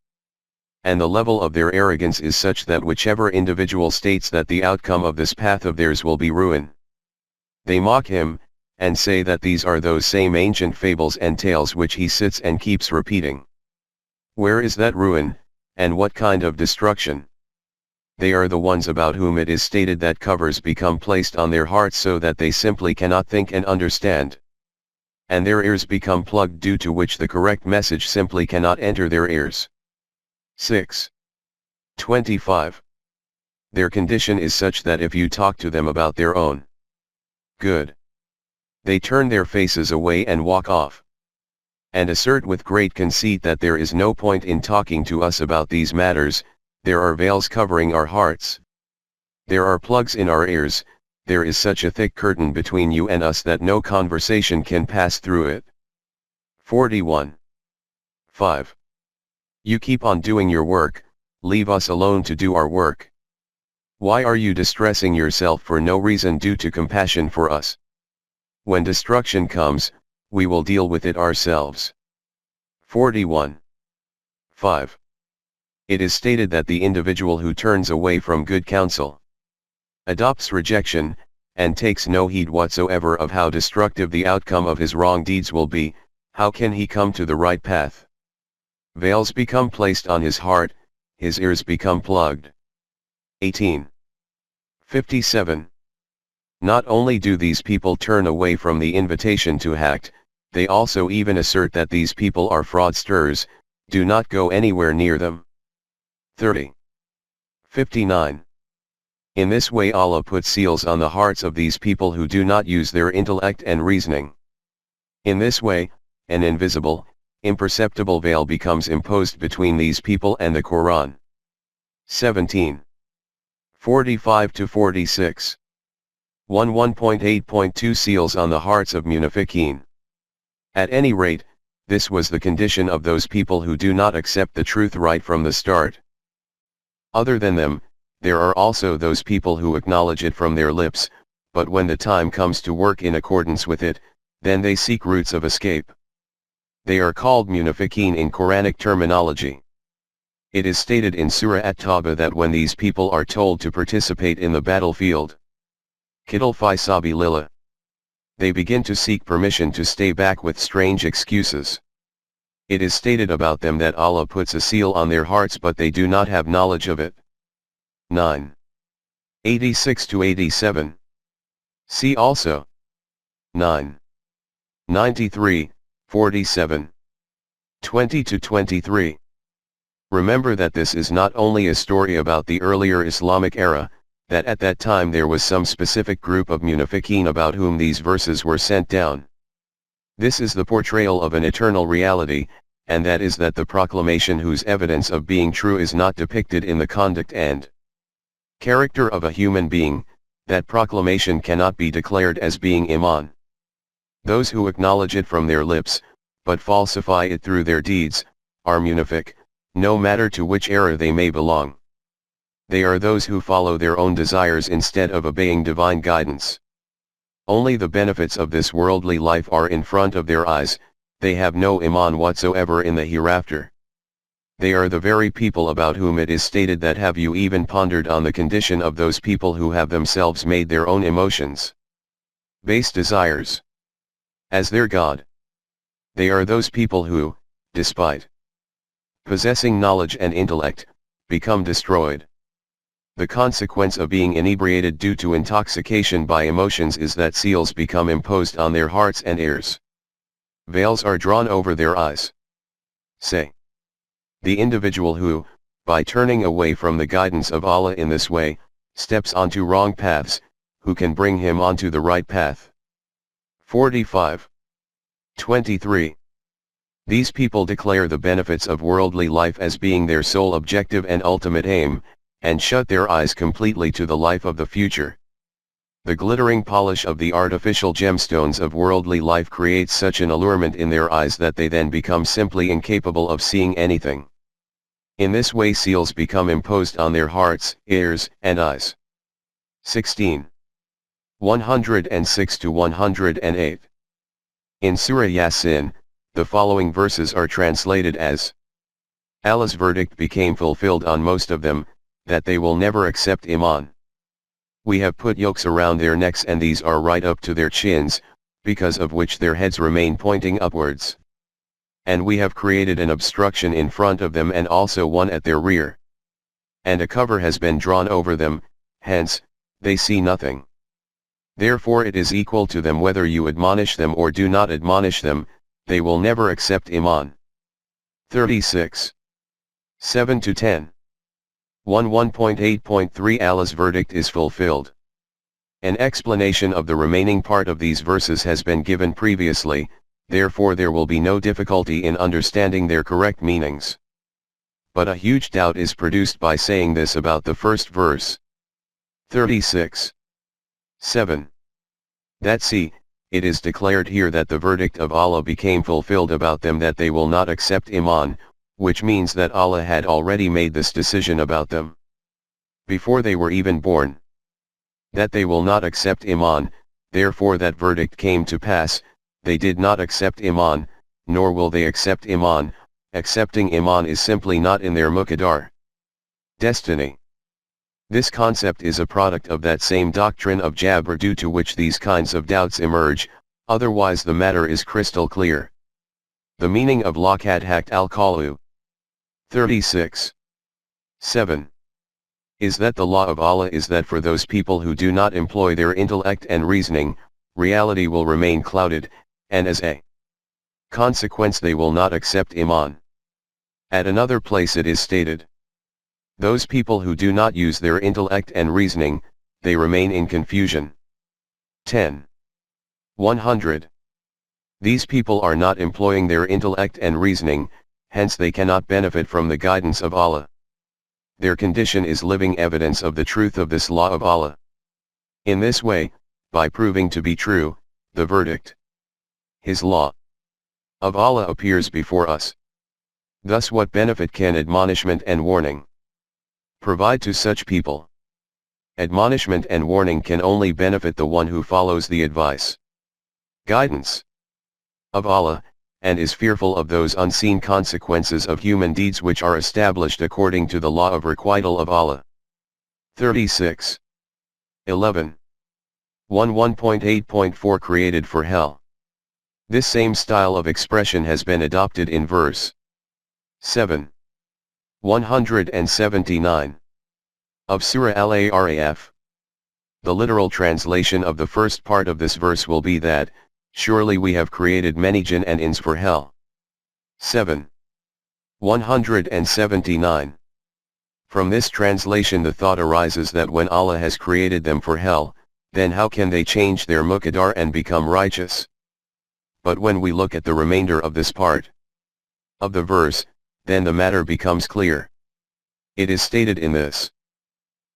Speaker 1: And the level of their arrogance is such that whichever individual states that the outcome of this path of theirs will be ruin. They mock him, and say that these are those same ancient fables and tales which he sits and keeps repeating. Where is that ruin, and what kind of destruction? They are the ones about whom it is stated that covers become placed on their hearts so that they simply cannot think and understand. And their ears become plugged, due to which the correct message simply cannot enter their ears. 6. 25. Their condition is such that if you talk to them about their own good, they turn their faces away and walk off, and assert with great conceit that there is no point in talking to us about these matters. There are veils covering our hearts. There are plugs in our ears. There is such a thick curtain between you and us that no conversation can pass through it. 41. 5. You keep on doing your work, leave us alone to do our work. Why are you distressing yourself for no reason due to compassion for us? When destruction comes, we will deal with it ourselves. 41. 5. It is stated that the individual who turns away from good counsel, adopts rejection, and takes no heed whatsoever of how destructive the outcome of his wrong deeds will be, how can he come to the right path? Veils become placed on his heart, his ears become plugged. 18. 57. Not only do these people turn away from the invitation to act, they also even assert that these people are fraudsters. Do not go anywhere near them. 30. 59. In this way Allah puts seals on the hearts of these people who do not use their intellect and reasoning. In this way, an invisible, imperceptible veil becomes imposed between these people and the Quran. 17. 45 to 46. 1.8.2 Seals on the hearts of munafiqeen. At any rate, this was the condition of those people who do not accept the truth right from the start. Other than them, there are also those people who acknowledge it from their lips, but when the time comes to work in accordance with it, then they seek routes of escape. They are called munafiqeen in Quranic terminology. It is stated in Surah At-Tawbah that when these people are told to participate in the battlefield, Qital fi sabilillah, they begin to seek permission to stay back with strange excuses. It is stated about them that Allah puts a seal on their hearts but they do not have knowledge of it. 9. 86 to 87. See also 9. 93, 47. 20 to 23. Remember that this is not only a story about the earlier Islamic era, that at that time there was some specific group of munafiqeen about whom these verses were sent down. This is the portrayal of an eternal reality, and that is that the proclamation whose evidence of being true is not depicted in the conduct and character of a human being, that proclamation cannot be declared as being iman. Those who acknowledge it from their lips, but falsify it through their deeds, are munafiq, no matter to which era they may belong. They are those who follow their own desires instead of obeying divine guidance. Only the benefits of this worldly life are in front of their eyes, they have no iman whatsoever in the hereafter. They are the very people about whom it is stated that have you even pondered on the condition of those people who have themselves made their own emotions, base desires, as their God. They are those people who, despite possessing knowledge and intellect, become destroyed. The consequence of being inebriated due to intoxication by emotions is that seals become imposed on their hearts and ears. Veils are drawn over their eyes. Say. The individual who, by turning away from the guidance of Allah in this way, steps onto wrong paths, who can bring him onto the right path? 45. 23. These people declare the benefits of worldly life as being their sole objective and ultimate aim, and shut their eyes completely to the life of the future. The glittering polish of the artificial gemstones of worldly life creates such an allurement in their eyes that they then become simply incapable of seeing anything. In this way seals become imposed on their hearts, ears, and eyes. 16. 106 to 108. In Surah Yasin, the following verses are translated as: Allah's verdict became fulfilled on most of them, that they will never accept Iman. We have put yokes around their necks and these are right up to their chins, because of which their heads remain pointing upwards. And we have created an obstruction in front of them and also one at their rear. And a cover has been drawn over them, hence, they see nothing. Therefore it is equal to them whether you admonish them or do not admonish them, they will never accept Iman. 36. 7 to 10. 1.8.3 Allah's verdict is fulfilled. An explanation of the remaining part of these verses has been given previously, therefore there will be no difficulty in understanding their correct meanings. But a huge doubt is produced by saying this about the first verse. 36. 7. That see, it is declared here that the verdict of Allah became fulfilled about them that they will not accept Iman, which means that Allah had already made this decision about them before they were even born. That they will not accept Iman, therefore that verdict came to pass, they did not accept Iman, nor will they accept Iman. Accepting Iman is simply not in their muqaddar destiny. This concept is a product of that same doctrine of Jabr due to which these kinds of doubts emerge, otherwise the matter is crystal clear. The meaning of laqad haqt al-qalu. 36. 7. Is that the law of Allah is that for those people who do not employ their intellect and reasoning, reality will remain clouded, and as a consequence they will not accept Iman. At another place it is stated: those people who do not use their intellect and reasoning, they remain in confusion. 10. 100. These people are not employing their intellect and reasoning, hence they cannot benefit from the guidance of Allah. Their condition is living evidence of the truth of this law of Allah. In this way, by proving to be true, the verdict, His law of Allah appears before us. Thus what benefit can admonishment and warning provide to such people? Admonishment and warning can only benefit the one who follows the advice, guidance of Allah, and is fearful of those unseen consequences of human deeds which are established according to the law of requital of Allah. 36. 11. 1.8.4 Created for hell. This same style of expression has been adopted in verse 7. 179. Of Surah Al-Araf. The literal translation of the first part of this verse will be that, surely we have created many jinn and ins for hell. 7. 179. From this translation the thought arises that when Allah has created them for hell, then how can they change their muqaddar and become righteous? But when we look at the remainder of this part of the verse, then the matter becomes clear. It is stated in this: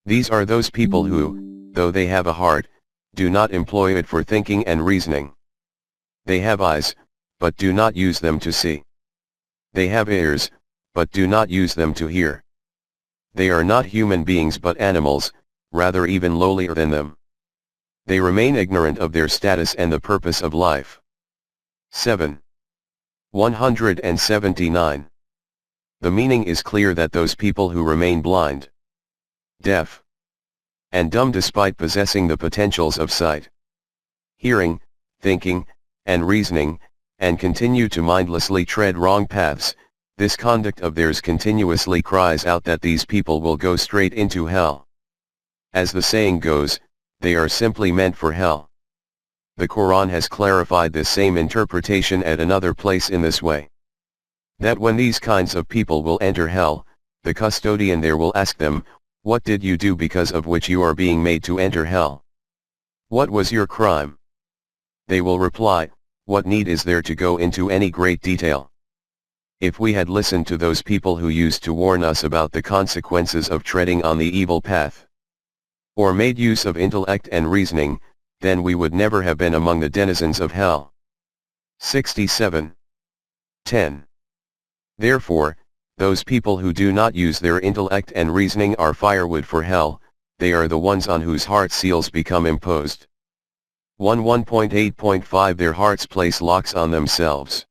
Speaker 1: these are those people who, though they have a heart, do not employ it for thinking and reasoning. They have eyes, but do not use them to see. They have ears, but do not use them to hear. They are not human beings but animals, rather even lowlier than them. They remain ignorant of their status and the purpose of life. 7. 179. The meaning is clear that those people who remain blind, deaf, and dumb despite possessing the potentials of sight, hearing, thinking, and reasoning, and continue to mindlessly tread wrong paths, this conduct of theirs continuously cries out that these people will go straight into hell. As the saying goes, they are simply meant for hell. The Quran has clarified this same interpretation at another place in this way: that when these kinds of people will enter hell, the custodian there will ask them, "What did you do because of which you are being made to enter hell? What was your crime?" They will reply, "What need is there to go into any great detail? if we had listened to those people who used to warn us about the consequences of treading on the evil path, or made use of intellect and reasoning, then we would never have been among the denizens of hell. 67. 10. Therefore, those people who do not use their intellect and reasoning are firewood for hell, they are the ones on whose heart seals become imposed. 1.8.5 Their hearts place locks on themselves.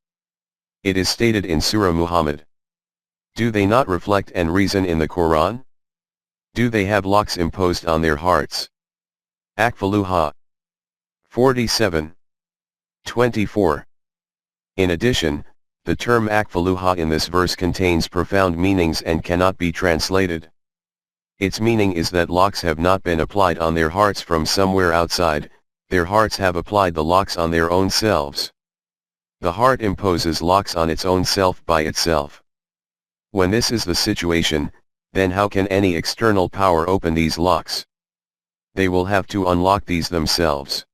Speaker 1: It is stated in Surah Muhammad. Do they not reflect and reason in the Quran? Do they have locks imposed on their hearts? Akfaluha. 47. 24. In addition, the term akfaluha in this verse contains profound meanings and cannot be translated. Its meaning is that locks have not been applied on their hearts from somewhere outside, their hearts have applied the locks on their own selves. The heart imposes locks on its own self by itself. When this is the situation, then how can any external power open these locks? They will have to unlock these themselves.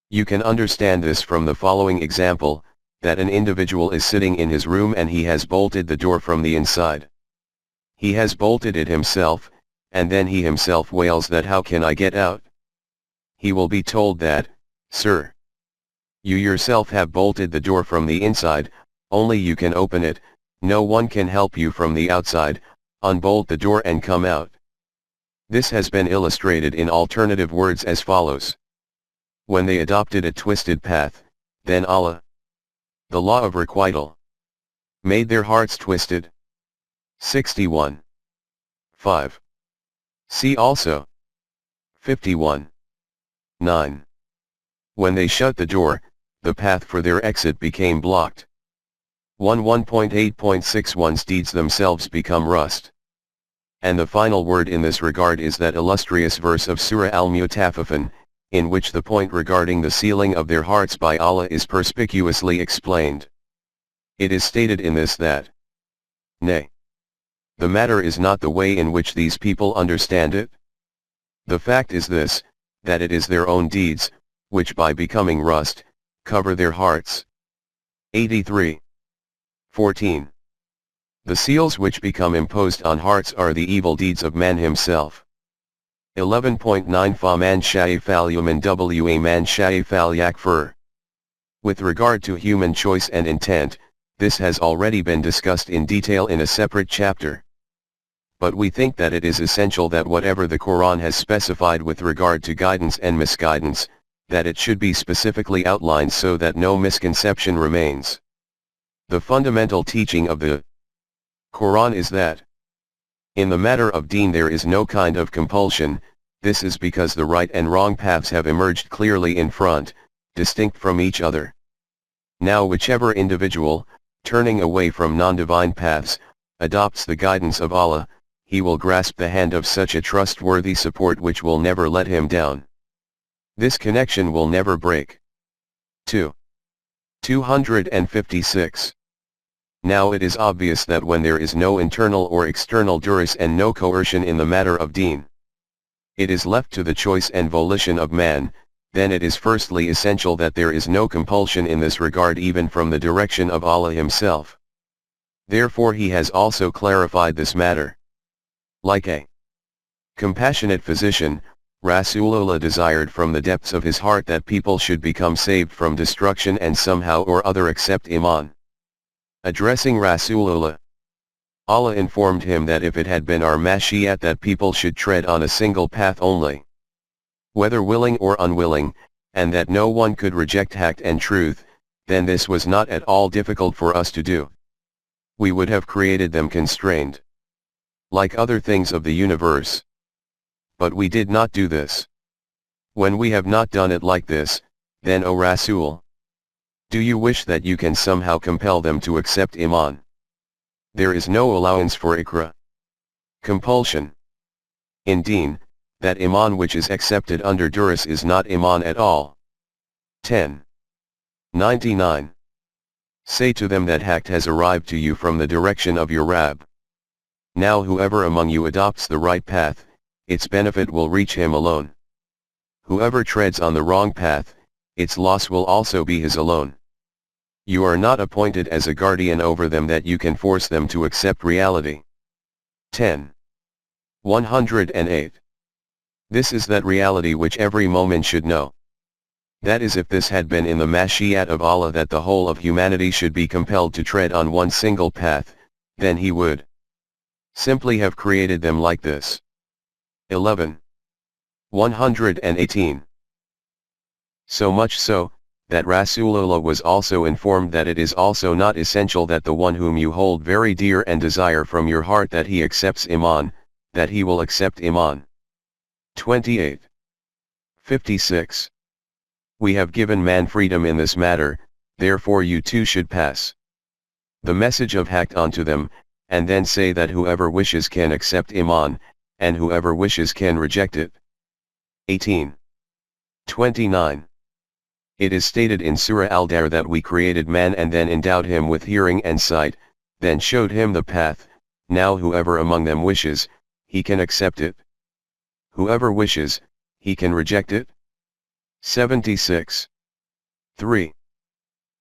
Speaker 1: You can understand this from the following example, that an individual is sitting in his room and he has bolted the door from the inside. He has bolted it himself, and then he himself wails that how can I get out? He will be told that, sir, you yourself have bolted the door from the inside, only you can open it, no one can help you from the outside, unbolt the door and come out. This has been illustrated in alternative words as follows. When they adopted a twisted path, then Allah, the law of requital, made their hearts twisted. 61. 5. See also. 51. 9. When they shut the door, the path for their exit became blocked. 1.8.6 deeds themselves become rust. And the final word in this regard is that illustrious verse of Surah Al-Mutaffifin, in which the point regarding the sealing of their hearts by Allah is perspicuously explained. It is stated in this that, nay, the matter is not the way in which these people understand it. The fact is this, that it is their own deeds, which by becoming rust, cover their hearts. 83. 14. The seals which become imposed on hearts are the evil deeds of man himself. 11.9 Faman sha'ifal yuman wa man sha'ifal yakfur. With regard to human choice and intent, this has already been discussed in detail in a separate chapter. But we think that it is essential that whatever the Quran has specified with regard to guidance and misguidance, that it should be specifically outlined so that no misconception remains. The fundamental teaching of the Quran is that in the matter of deen there is no kind of compulsion. This is because the right and wrong paths have emerged clearly in front, distinct from each other. Now whichever individual, turning away from non-divine paths, adopts the guidance of Allah, he will grasp the hand of such a trustworthy support which will never let him down. This connection will never break. 2. 256. Now it is obvious that when there is no internal or external duress and no coercion in the matter of deen, it is left to the choice and volition of man, then it is firstly essential that there is no compulsion in this regard even from the direction of Allah himself. Therefore he has also clarified this matter. Like a compassionate physician, Rasool desired from the depths of his heart that people should become saved from destruction and somehow or other accept Iman. Addressing Rasool, Allah informed him that if it had been our mashiat that people should tread on a single path only, whether willing or unwilling, and that no one could reject haqq and truth, then this was not at all difficult for us to do. We would have created them constrained, like other things of the universe. But we did not do this. When we have not done it like this, then O Rasool, do you wish that you can somehow compel them to accept Iman? There is no allowance for ikra, compulsion. In deen, that Iman which is accepted under duress is not Iman at all. 10. 99. Say to them that haqq has arrived to you from the direction of your Rabb. Now whoever among you adopts the right path, its benefit will reach him alone. Whoever treads on the wrong path, its loss will also be his alone. You are not appointed as a guardian over them that you can force them to accept reality. 10. 108. This is that reality which every mu'min should know. That is, if this had been in the mashi'at of Allah that the whole of humanity should be compelled to tread on one single path, then He would simply have created them like this. 11. 118. So much so, that Rasulullah was also informed that it is also not essential that the one whom you hold very dear and desire from your heart that he accepts Iman, that he will accept Iman. 28. 56. We have given man freedom in this matter, therefore you too should pass the message of Haqq onto them, and then say that whoever wishes can accept Iman, and whoever wishes can reject it. 18. 29. It is stated in Surah Al-Dar that we created man and then endowed him with hearing and sight, then showed him the path. Now whoever among them wishes, he can accept it. Whoever wishes, he can reject it. 76. 3.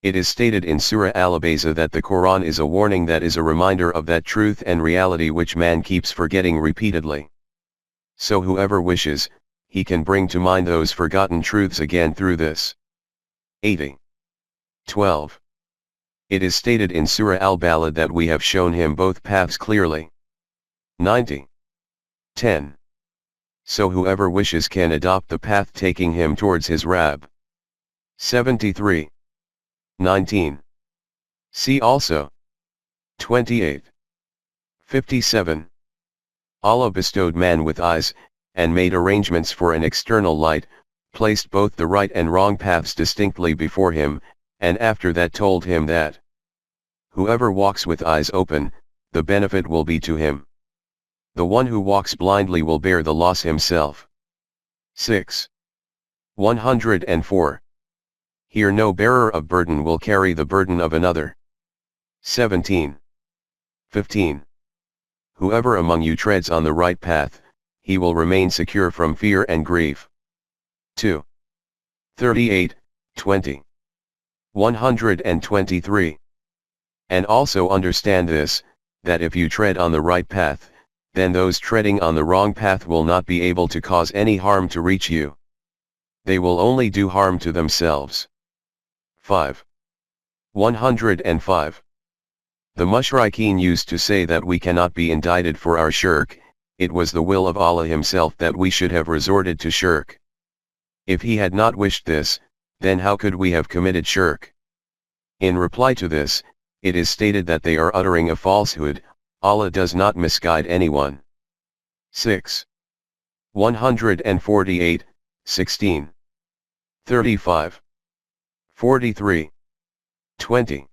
Speaker 1: It is stated in Surah Al-Abasa that the Quran is a warning that is a reminder of that truth and reality which man keeps forgetting repeatedly. So whoever wishes, he can bring to mind those forgotten truths again through this. 80. 12. It is stated in Surah Al-Balad that we have shown him both paths clearly. 90. 10. So whoever wishes can adopt the path taking him towards his Rabb. 73. 19. See also. 28. 57. Allah bestowed man with eyes, and made arrangements for an external light, placed both the right and wrong paths distinctly before him, and after that told him that whoever walks with eyes open, the benefit will be to him. The one who walks blindly will bear the loss himself. 6. 104. Here no bearer of burden will carry the burden of another. 17. 15. Whoever among you treads on the right path, he will remain secure from fear and grief. 2. 38, 20. 123. And also understand this, that if you tread on the right path, then those treading on the wrong path will not be able to cause any harm to reach you. They will only do harm to themselves. 5. 105. The mushrikeen used to say that we cannot be indicted for our shirk. It was the will of Allah Himself that we should have resorted to shirk. If He had not wished this, then how could we have committed shirk? In reply to this, it is stated that they are uttering a falsehood. Allah does not misguide anyone. 6. 148, 16. 35. 43. 20.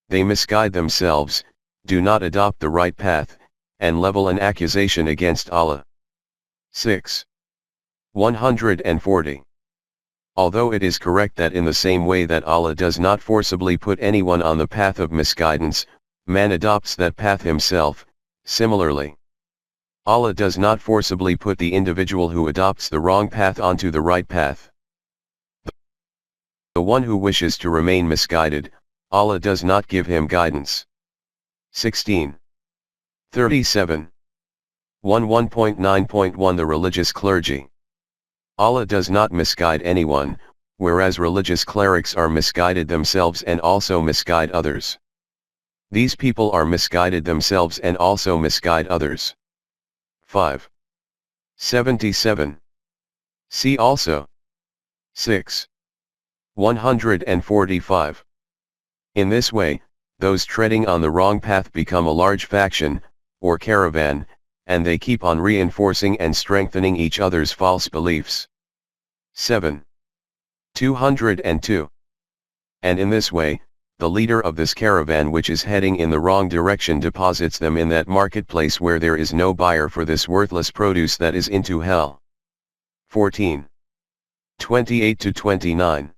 Speaker 1: They misguide themselves, do not adopt the right path, and level an accusation against Allah. 6. 140. Although it is correct that in the same way that Allah does not forcibly put anyone on the path of misguidance, man adopts that path himself, similarly, Allah does not forcibly put the individual who adopts the wrong path onto the right path. The one who wishes to remain misguided, Allah does not give him guidance. 16. 37. 1.9.1 The religious clergy. Allah does not misguide anyone, whereas religious clerics are misguided themselves and also misguide others. These people are misguided themselves and also misguide others. 5. 77. See also. 6. 145. In this way, those treading on the wrong path become a large faction, or caravan, and they keep on reinforcing and strengthening each other's false beliefs. 7. 202. And in this way, the leader of this caravan which is heading in the wrong direction deposits them in that marketplace where there is no buyer for this worthless produce that is into hell. 14. 28-29.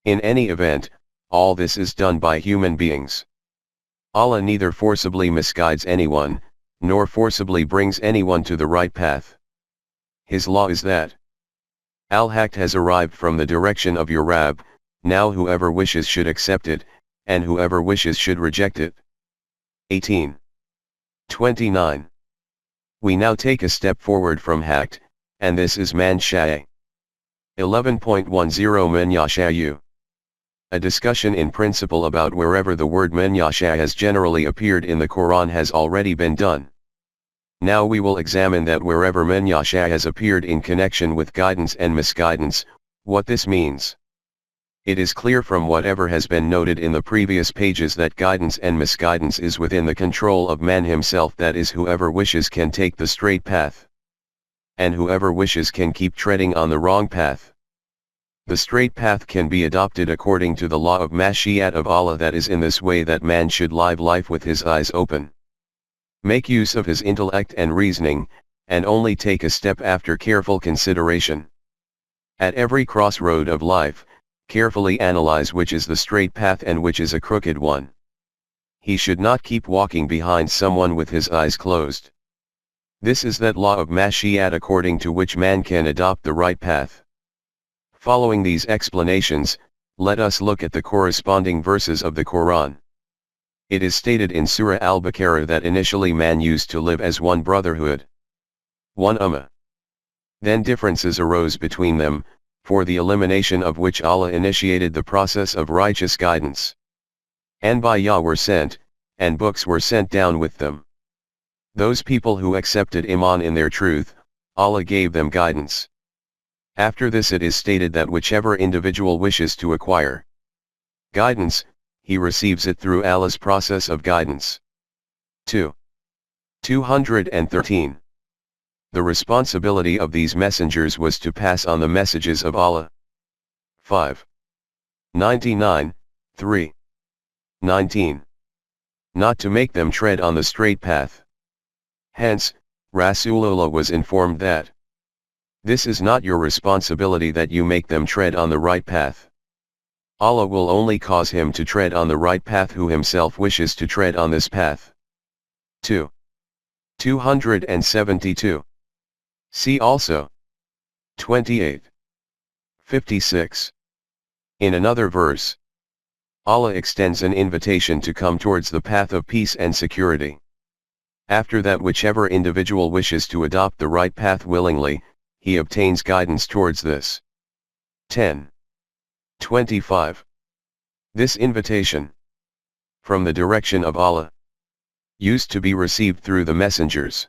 Speaker 1: In any event, all this is done by human beings. Allah neither forcibly misguides anyone, nor forcibly brings anyone to the right path. His law is that Al-Haqq has arrived from the direction of your Rabb, now whoever wishes should accept it, and whoever wishes should reject it. 18. 29. We now take a step forward from haqq, and this is man sha'a. 11.10 Man yasha'u. A discussion in principle about wherever the word man yasha has generally appeared in the Quran has already been done. Now we will examine that wherever man yasha has appeared in connection with guidance and misguidance, what this means. It is clear from whatever has been noted in the previous pages that guidance and misguidance is within the control of man himself, that is, whoever wishes can take the straight path, and whoever wishes can keep treading on the wrong path. The straight path can be adopted according to the law of Mashi'at of Allah, that is in this way that man should live life with his eyes open, make use of his intellect and reasoning, and only take a step after careful consideration. At every crossroad of life, carefully analyze which is the straight path and which is a crooked one. He should not keep walking behind someone with his eyes closed. This is that law of Mashi'at according to which man can adopt the right path. Following these explanations, let us look at the corresponding verses of the Quran. It is stated in Surah Al-Baqarah that initially man used to live as one brotherhood, one ummah. Then differences arose between them, for the elimination of which Allah initiated the process of righteous guidance. Anbiya were sent, and books were sent down with them. Those people who accepted Iman in their truth, Allah gave them guidance. After this it is stated that whichever individual wishes to acquire guidance, he receives it through Allah's process of guidance. 2. 213. The responsibility of these messengers was to pass on the messages of Allah. 5. 99, 3. 19. Not to make them tread on the straight path. Hence, Rasulullah was informed that this is not your responsibility, that you make them tread on the right path. Allah will only cause him to tread on the right path who himself wishes to tread on this path. 2. 272. See also 28. 56. In another verse, Allah extends an invitation to come towards the path of peace and security. After that, whichever individual wishes to adopt the right path willingly, he obtains guidance towards this. 10. 25. This invitation from the direction of Allah used to be received through the messengers.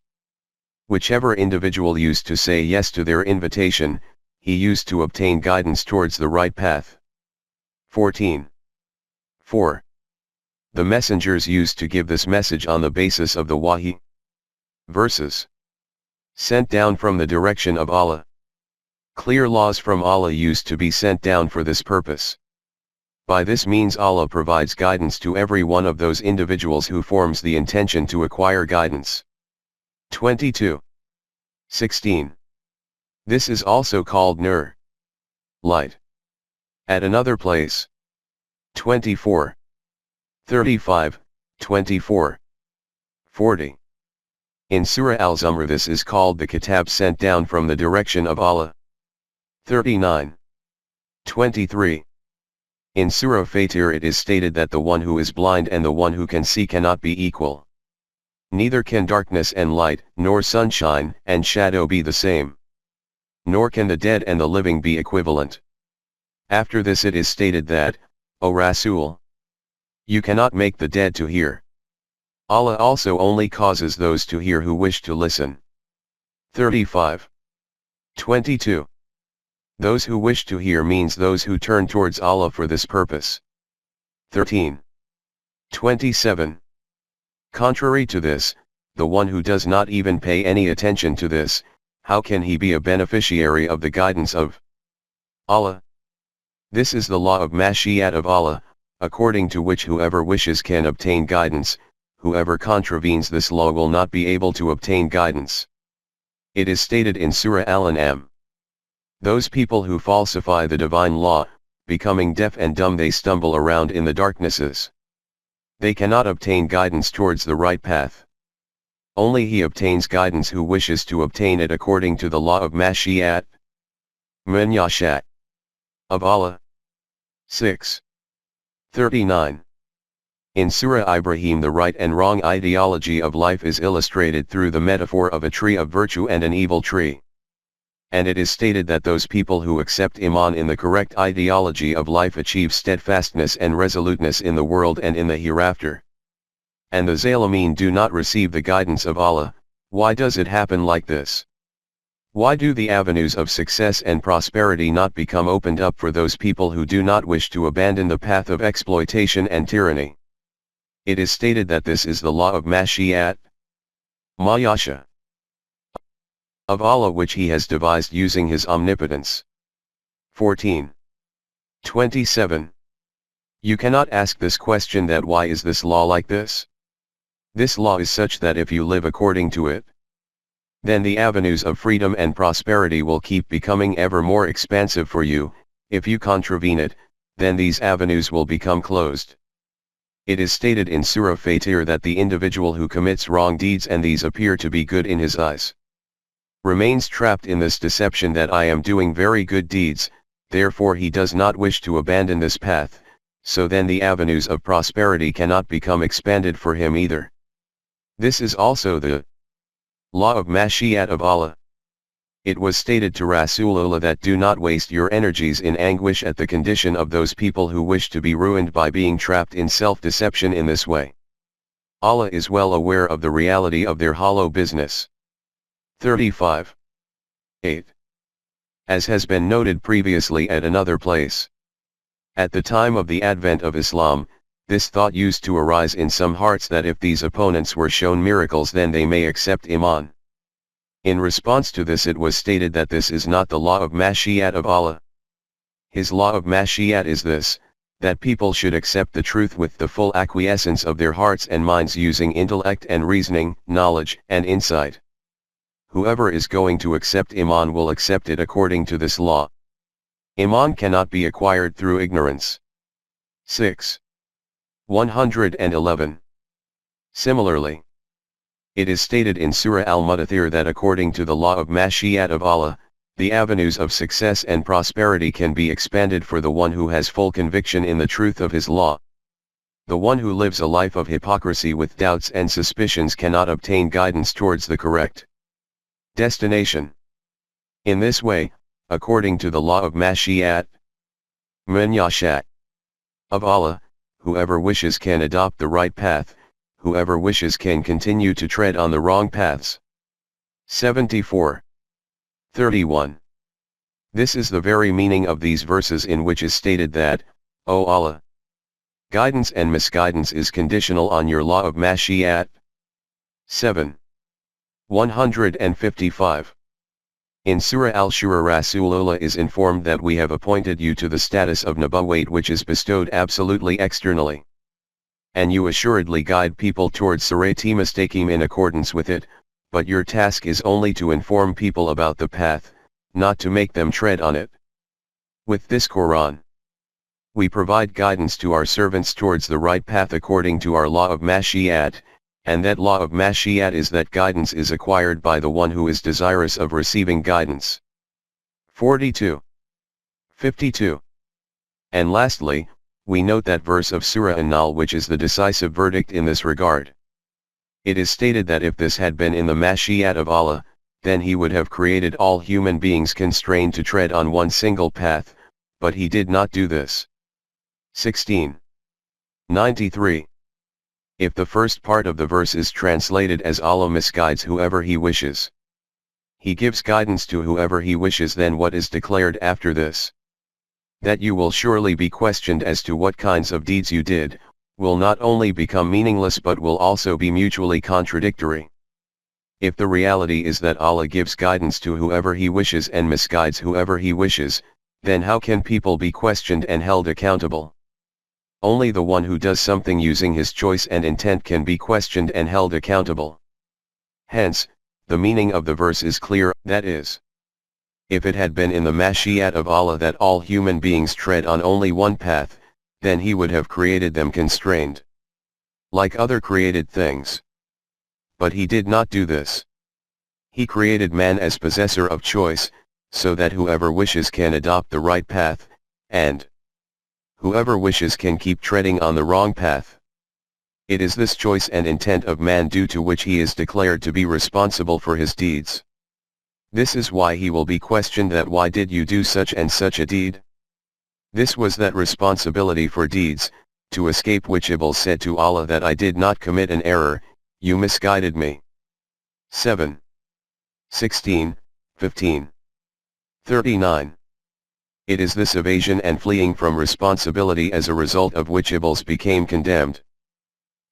Speaker 1: Whichever individual used to say yes to their invitation, he used to obtain guidance towards the right path. 14. 4. The messengers used to give this message on the basis of the wahi verses sent down from the direction of Allah. Clear laws from Allah used to be sent down for this purpose. By this means Allah provides guidance to every one of those individuals who forms the intention to acquire guidance. 22. 16. This is also called nur, light. At another place, 24. 35, 24. 40. In Surah Al-Zumar this is called the Kitab sent down from the direction of Allah. 39. 23. In Surah Fatir it is stated that the one who is blind and the one who can see cannot be equal. Neither can darkness and light, nor sunshine and shadow be the same. Nor can the dead and the living be equivalent. After this it is stated that, O Rasool, you cannot make the dead to hear. Allah also only causes those to hear who wish to listen. 35. 22. Those who wish to hear means those who turn towards Allah for this purpose. 13. 27. Contrary to this, the one who does not even pay any attention to this, how can he be a beneficiary of the guidance of Allah? This is the law of Mashi'at of Allah, according to which whoever wishes can obtain guidance. Whoever contravenes this law will not be able to obtain guidance. It is stated in Surah Al-An'am. Those people who falsify the divine law, becoming deaf and dumb, they stumble around in the darknesses. They cannot obtain guidance towards the right path. Only he obtains guidance who wishes to obtain it according to the law of Mashi'at, Man yasha, of Allah. 6. 39. In Surah Ibrahim, the right and wrong ideology of life is illustrated through the metaphor of a tree of virtue and an evil tree. And it is stated that those people who accept Iman in the correct ideology of life achieve steadfastness and resoluteness in the world and in the hereafter. And the Zalimin do not receive the guidance of Allah. Why does it happen like this? Why do the avenues of success and prosperity not become opened up for those people who do not wish to abandon the path of exploitation and tyranny? It is stated that this is the law of Mashi'at, Mayasha, of Allah, which He has devised using His omnipotence. 14. 27. You cannot ask this question, that why is this law like this? This law is such that if you live according to it, then the avenues of freedom and prosperity will keep becoming ever more expansive for you. If you contravene it, then these avenues will become closed. It is stated in Surah Fatir that the individual who commits wrong deeds and these appear to be good in his eyes, remains trapped in this deception that I am doing very good deeds, therefore he does not wish to abandon this path, so then the avenues of prosperity cannot become expanded for him either. This is also the law of Mashi'at of Allah. It was stated to Rasool that do not waste your energies in anguish at the condition of those people who wish to be ruined by being trapped in self-deception in this way. Allah is well aware of the reality of their hollow business. 35. 8. As has been noted previously at another place, at the time of the advent of Islam, this thought used to arise in some hearts that if these opponents were shown miracles then they may accept Iman. In response to this, it was stated that this is not the law of Mashi'at of Allah. His law of Mashi'at is this, that people should accept the truth with the full acquiescence of their hearts and minds using intellect and reasoning, knowledge and insight. Whoever is going to accept Iman will accept it according to this law. Iman cannot be acquired through ignorance. 6. 111. Similarly, it is stated in Surah Al-Mudaththir that according to the law of Mashi'at of Allah, the avenues of success and prosperity can be expanded for the one who has full conviction in the truth of his law. The one who lives a life of hypocrisy with doubts and suspicions cannot obtain guidance towards the correct destination. In this way, according to the law of Mashi'at, Mayasha, of Allah, whoever wishes can adopt the right path, whoever wishes can continue to tread on the wrong paths. 74. 31. This is the very meaning of these verses in which is stated that, O Allah, guidance and misguidance is conditional on your law of Mashi'at. 7. 155. In Surah Al-Shura, Rasulullah is informed that we have appointed you to the status of Nabuwwat, which is bestowed absolutely externally. And you assuredly guide people towards Sirati Mustaqim in accordance with it, but your task is only to inform people about the path, not to make them tread on it. With this Quran, we provide guidance to our servants towards the right path according to our law of Mashi'at, and that law of Mashi'at is that guidance is acquired by the one who is desirous of receiving guidance. 42. 52. And lastly, we note that verse of Surah An-Nahl which is the decisive verdict in this regard. It is stated that if this had been in the Mashi'at of Allah, then He would have created all human beings constrained to tread on one single path, but He did not do this. 16. 93. If the first part of the verse is translated as Allah misguides whoever He wishes, He gives guidance to whoever He wishes, then what is declared after this? That you will surely be questioned as to what kinds of deeds you did, will not only become meaningless but will also be mutually contradictory. If the reality is that Allah gives guidance to whoever He wishes and misguides whoever He wishes, then how can people be questioned and held accountable? Only the one who does something using his choice and intent can be questioned and held accountable. Hence, the meaning of the verse is clear, that is, if it had been in the Mashi'at of Allah that all human beings tread on only one path, then He would have created them constrained, like other created things. But He did not do this. He created man as possessor of choice, so that whoever wishes can adopt the right path, and Whoever wishes can keep treading on the wrong path. It is this choice and intent of man due to which he is declared to be responsible for his deeds. This is why he will be questioned that why did you do such and such a deed? This was that responsibility for deeds, to escape which Iblis said to Allah that I did not commit an error, you misguided me. 7. 16, 15. 39. It is this evasion and fleeing from responsibility as a result of which Iblis became condemned.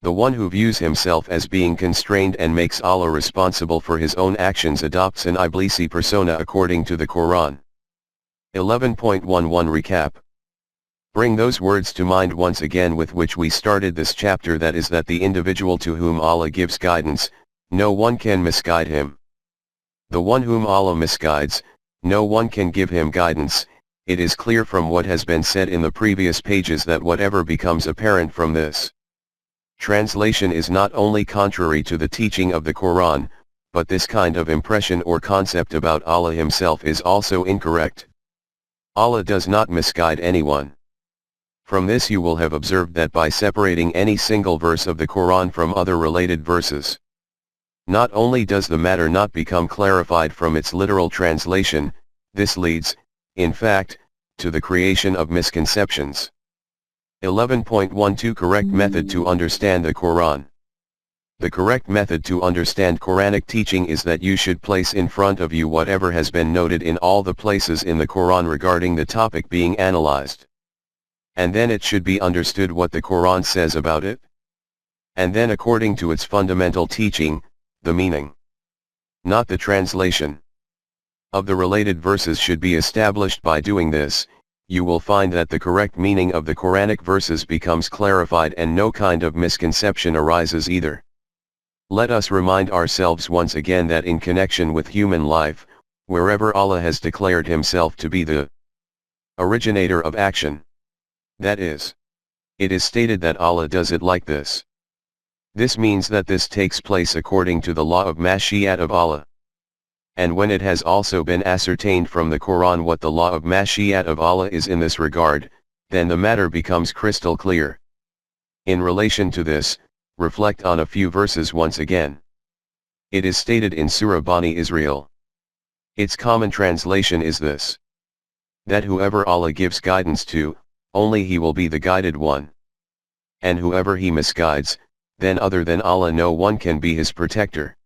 Speaker 1: The one who views himself as being constrained and makes Allah responsible for his own actions adopts an Iblisi persona according to the Quran. 11.11 Recap. Bring those words to mind once again with which we started this chapter, that is that the individual to whom Allah gives guidance, no one can misguide him. The one whom Allah misguides, no one can give him guidance. It is clear from what has been said in the previous pages that whatever becomes apparent from this translation is not only contrary to the teaching of the Quran, but this kind of impression or concept about Allah himself is also incorrect. Allah does not misguide anyone. From this you will have observed that by separating any single verse of the Quran from other related verses, not only does the matter not become clarified from its literal translation, this leads, in fact, to the creation of misconceptions. 11.12 Correct method to understand the Quran. The correct method to understand Quranic teaching is that you should place in front of you whatever has been noted in all the places in the Quran regarding the topic being analyzed. And then it should be understood what the Quran says about it. And then according to its fundamental teaching, the meaning, not the translation, of the related verses should be established. By doing this, you will find that the correct meaning of the Quranic verses becomes clarified and no kind of misconception arises either. Let us remind ourselves once again that in connection with human life, wherever Allah has declared himself to be the originator of action, that is, it is stated that Allah does it like this. This means that this takes place according to the law of Mashi'at of Allah. And when it has also been ascertained from the Quran what the law of Mashi'at of Allah is in this regard, then the matter becomes crystal clear. In relation to this, reflect on a few verses once again. It is stated in Surah Bani Israel. Its common translation is this: that whoever Allah gives guidance to, only he will be the guided one. And whoever he misguides, then other than Allah no one can be his protector.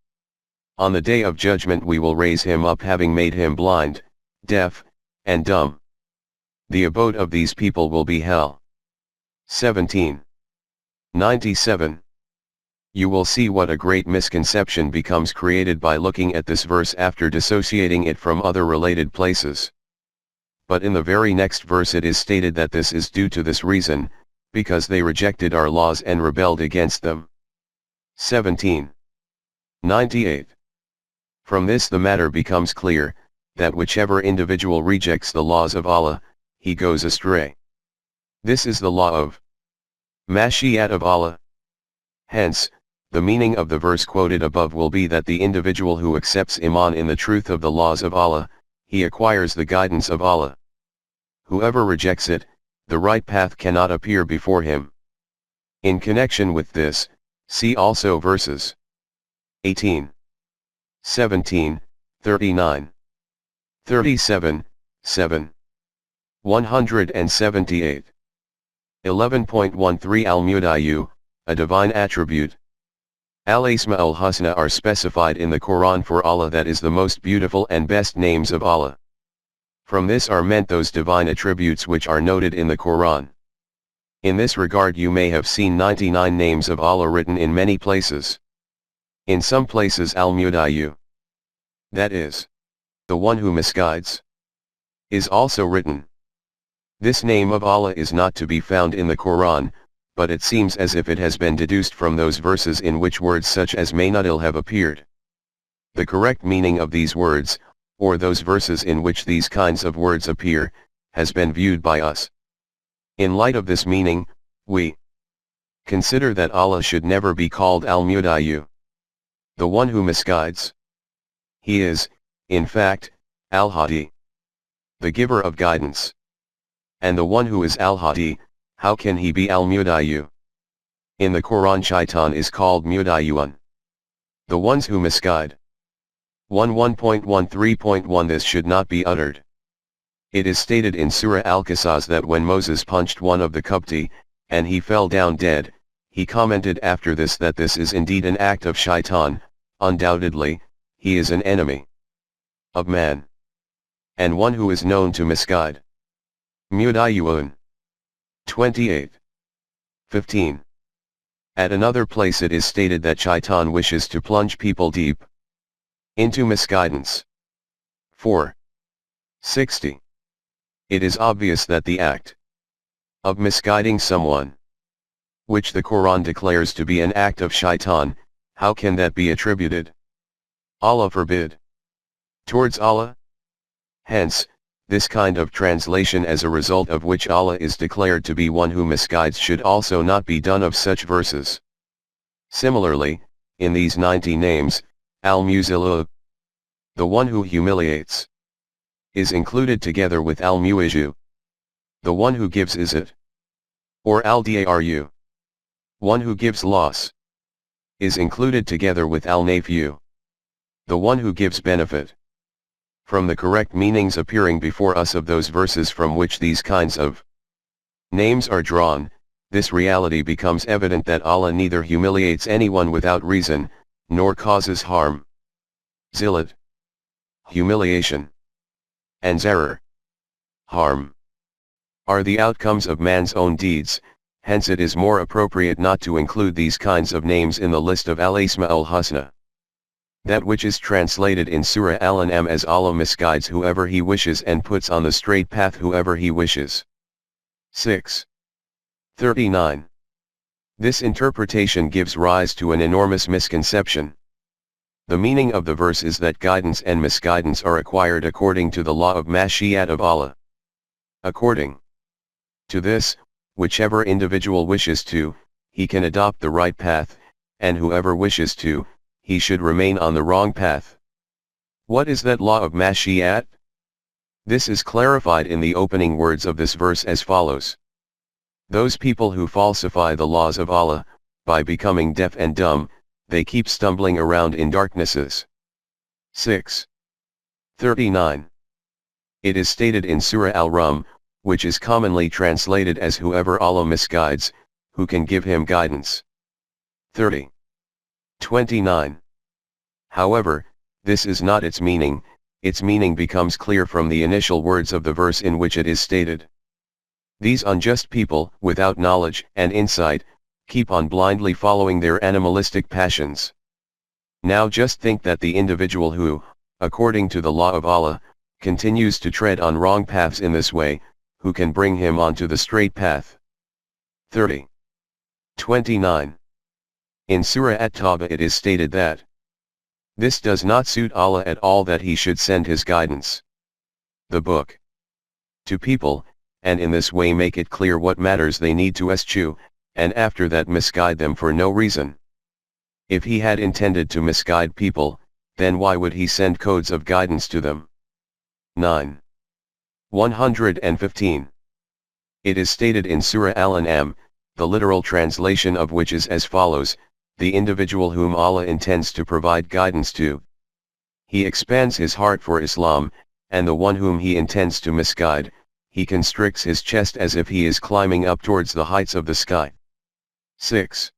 Speaker 1: On the day of judgment we will raise him up having made him blind, deaf, and dumb. The abode of these people will be hell. 17. 97. You will see what a great misconception becomes created by looking at this verse after dissociating it from other related places. But in the very next verse it is stated that this is due to this reason, because they rejected our laws and rebelled against them. 17. 98. From this the matter becomes clear, that whichever individual rejects the laws of Allah, he goes astray. This is the law of Mashi'at of Allah. Hence, the meaning of the verse quoted above will be that the individual who accepts Iman in the truth of the laws of Allah, he acquires the guidance of Allah. Whoever rejects it, the right path cannot appear before him. In connection with this, see also verses 18, 17, 39, 37, 7, 178. 11.13 Al-Mudayu, a divine attribute. Al-Asma'ul Husna are specified in the Quran for Allah, that is the most beautiful and best names of Allah. From this are meant those divine attributes which are noted in the Quran. In this regard you may have seen 99 names of Allah written in many places. In some places Al-Mudayu, that is, the one who misguides, is also written. This name of Allah is not to be found in the Quran, but it seems as if it has been deduced from those verses in which words such as Maynadil have appeared. The correct meaning of these words, or those verses in which these kinds of words appear, has been viewed by us. In light of this meaning, we consider that Allah should never be called Al-Mudayu, the one who misguides. He is, in fact, Al-Hadi, the giver of guidance. And the one who is Al-Hadi, How can he be al-Mudayu? In the Quran, shaitan is called Mudayun, the ones who misguide. 1.13.1 This should not be uttered. It is stated in Surah Al-Qasas that when Moses punched one of the Qubti, and he fell down dead, he commented after this that this is indeed an act of shaitan, undoubtedly, he is an enemy of man, and one who is known to misguide. Mudayun. 28. 15. At another place it is stated that shaitan wishes to plunge people deep into misguidance. 4. 60. It is obvious that the act of misguiding someone, which the Quran declares to be an act of shaitan, how can that be attributed? Allah forbid. Towards Allah? Hence, this kind of translation as a result of which Allah is declared to be one who misguides should also not be done of such verses. Similarly, in these 90 names, al-Muzilu, the one who humiliates, is included together with al-Muiju, the one who gives izzat, or al-Daru, one who gives loss, is included together with al-Nafiu, the one who gives benefit. From the correct meanings appearing before us of those verses from which these kinds of names are drawn, this reality becomes evident that Allah neither humiliates anyone without reason, nor causes harm. Zillat, humiliation, and zarar, harm, are the outcomes of man's own deeds, hence it is more appropriate not to include these kinds of names in the list of al-Asma'ul Husna. That which is translated in Surah Al-An'am as Allah misguides whoever he wishes and puts on the straight path whoever he wishes. 6. 39. This interpretation gives rise to an enormous misconception. The meaning of the verse is that guidance and misguidance are acquired according to the law of Mashi'at of Allah. According to this, whichever individual wishes to, he can adopt the right path, and whoever wishes to, he should remain on the wrong path. What is that law of Mashi'at? This is clarified in the opening words of this verse as follows. Those people who falsify the laws of Allah, by becoming deaf and dumb, they keep stumbling around in darknesses. 6. 39. It is stated in Surah Al-Rum, which is commonly translated as whoever Allah misguides, who can give him guidance. 30. 29. However, this is not its meaning becomes clear from the initial words of the verse in which it is stated. These unjust people, without knowledge and insight, keep on blindly following their animalistic passions. Now just think that the individual who, according to the law of Allah, continues to tread on wrong paths in this way, who can bring him onto the straight path. 30. 29. In Surah At-Tawbah it is stated that this does not suit Allah at all that he should send his guidance, the book, to people, and in this way make it clear what matters they need to eschew, and after that misguide them for no reason. If he had intended to misguide people, then why would he send codes of guidance to them? 9. 115. It is stated in Surah Al-An'am, the literal translation of which is as follows, the individual whom Allah intends to provide guidance to, he expands his heart for Islam, and the one whom he intends to misguide, he constricts his chest as if he is climbing up towards the heights of the sky. 6.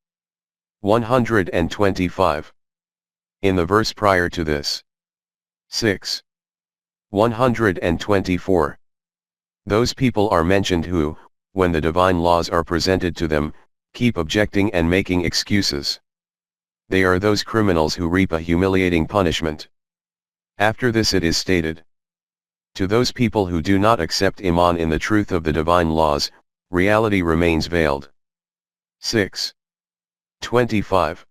Speaker 1: 125. In the verse prior to this. 6. 124. Those people are mentioned who, when the divine laws are presented to them, keep objecting and making excuses. They are those criminals who reap a humiliating punishment. After this it is stated, to those people who do not accept Iman in the truth of the divine laws, reality remains veiled. 6. 25.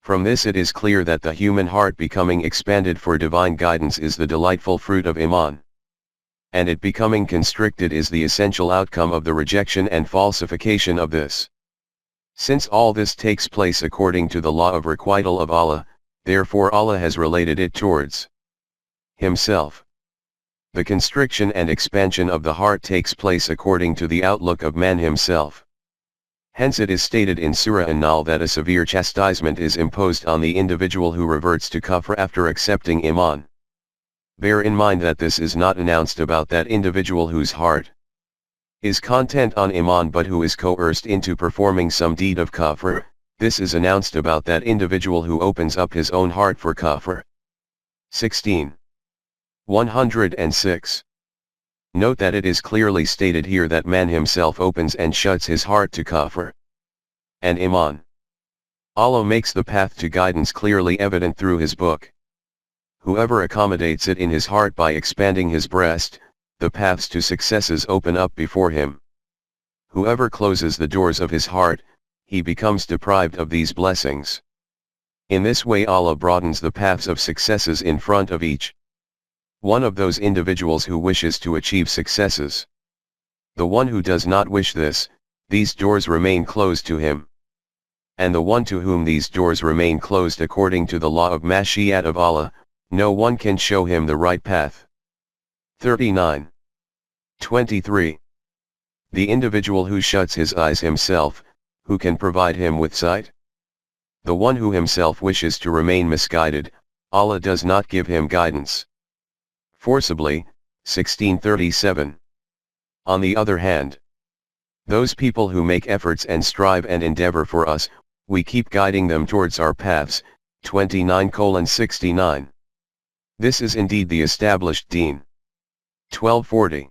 Speaker 1: From this it is clear that the human heart becoming expanded for divine guidance is the delightful fruit of Iman. And it becoming constricted is the essential outcome of the rejection and falsification of this. Since all this takes place according to the law of requital of Allah, therefore Allah has related it towards Himself. The constriction and expansion of the heart takes place according to the outlook of man himself. Hence it is stated in Surah An-Nahl that a severe chastisement is imposed on the individual who reverts to kufr after accepting Iman. Bear in mind that this is not announced about that individual whose heart is content on Iman but who is coerced into performing some deed of kufr. This is announced about that individual who opens up his own heart for kufr. 16. 106. Note that it is clearly stated here that man himself opens and shuts his heart to kufr and Iman. Allah makes the path to guidance clearly evident through his book. Whoever accommodates it in his heart by expanding his breast, the paths to successes open up before him. Whoever closes the doors of his heart, he becomes deprived of these blessings. In this way Allah broadens the paths of successes in front of each one of those individuals who wishes to achieve successes. The one who does not wish this, these doors remain closed to him. And the one to whom these doors remain closed according to the law of Mashi'at of Allah, no one can show him the right path. 39. 23. The individual who shuts his eyes himself, who can provide him with sight? The one who himself wishes to remain misguided, Allah does not give him guidance forcibly. 1637. On the other hand, those people who make efforts and strive and endeavor for us, we keep guiding them towards our paths. 29:69. This is indeed the established deen. 1240.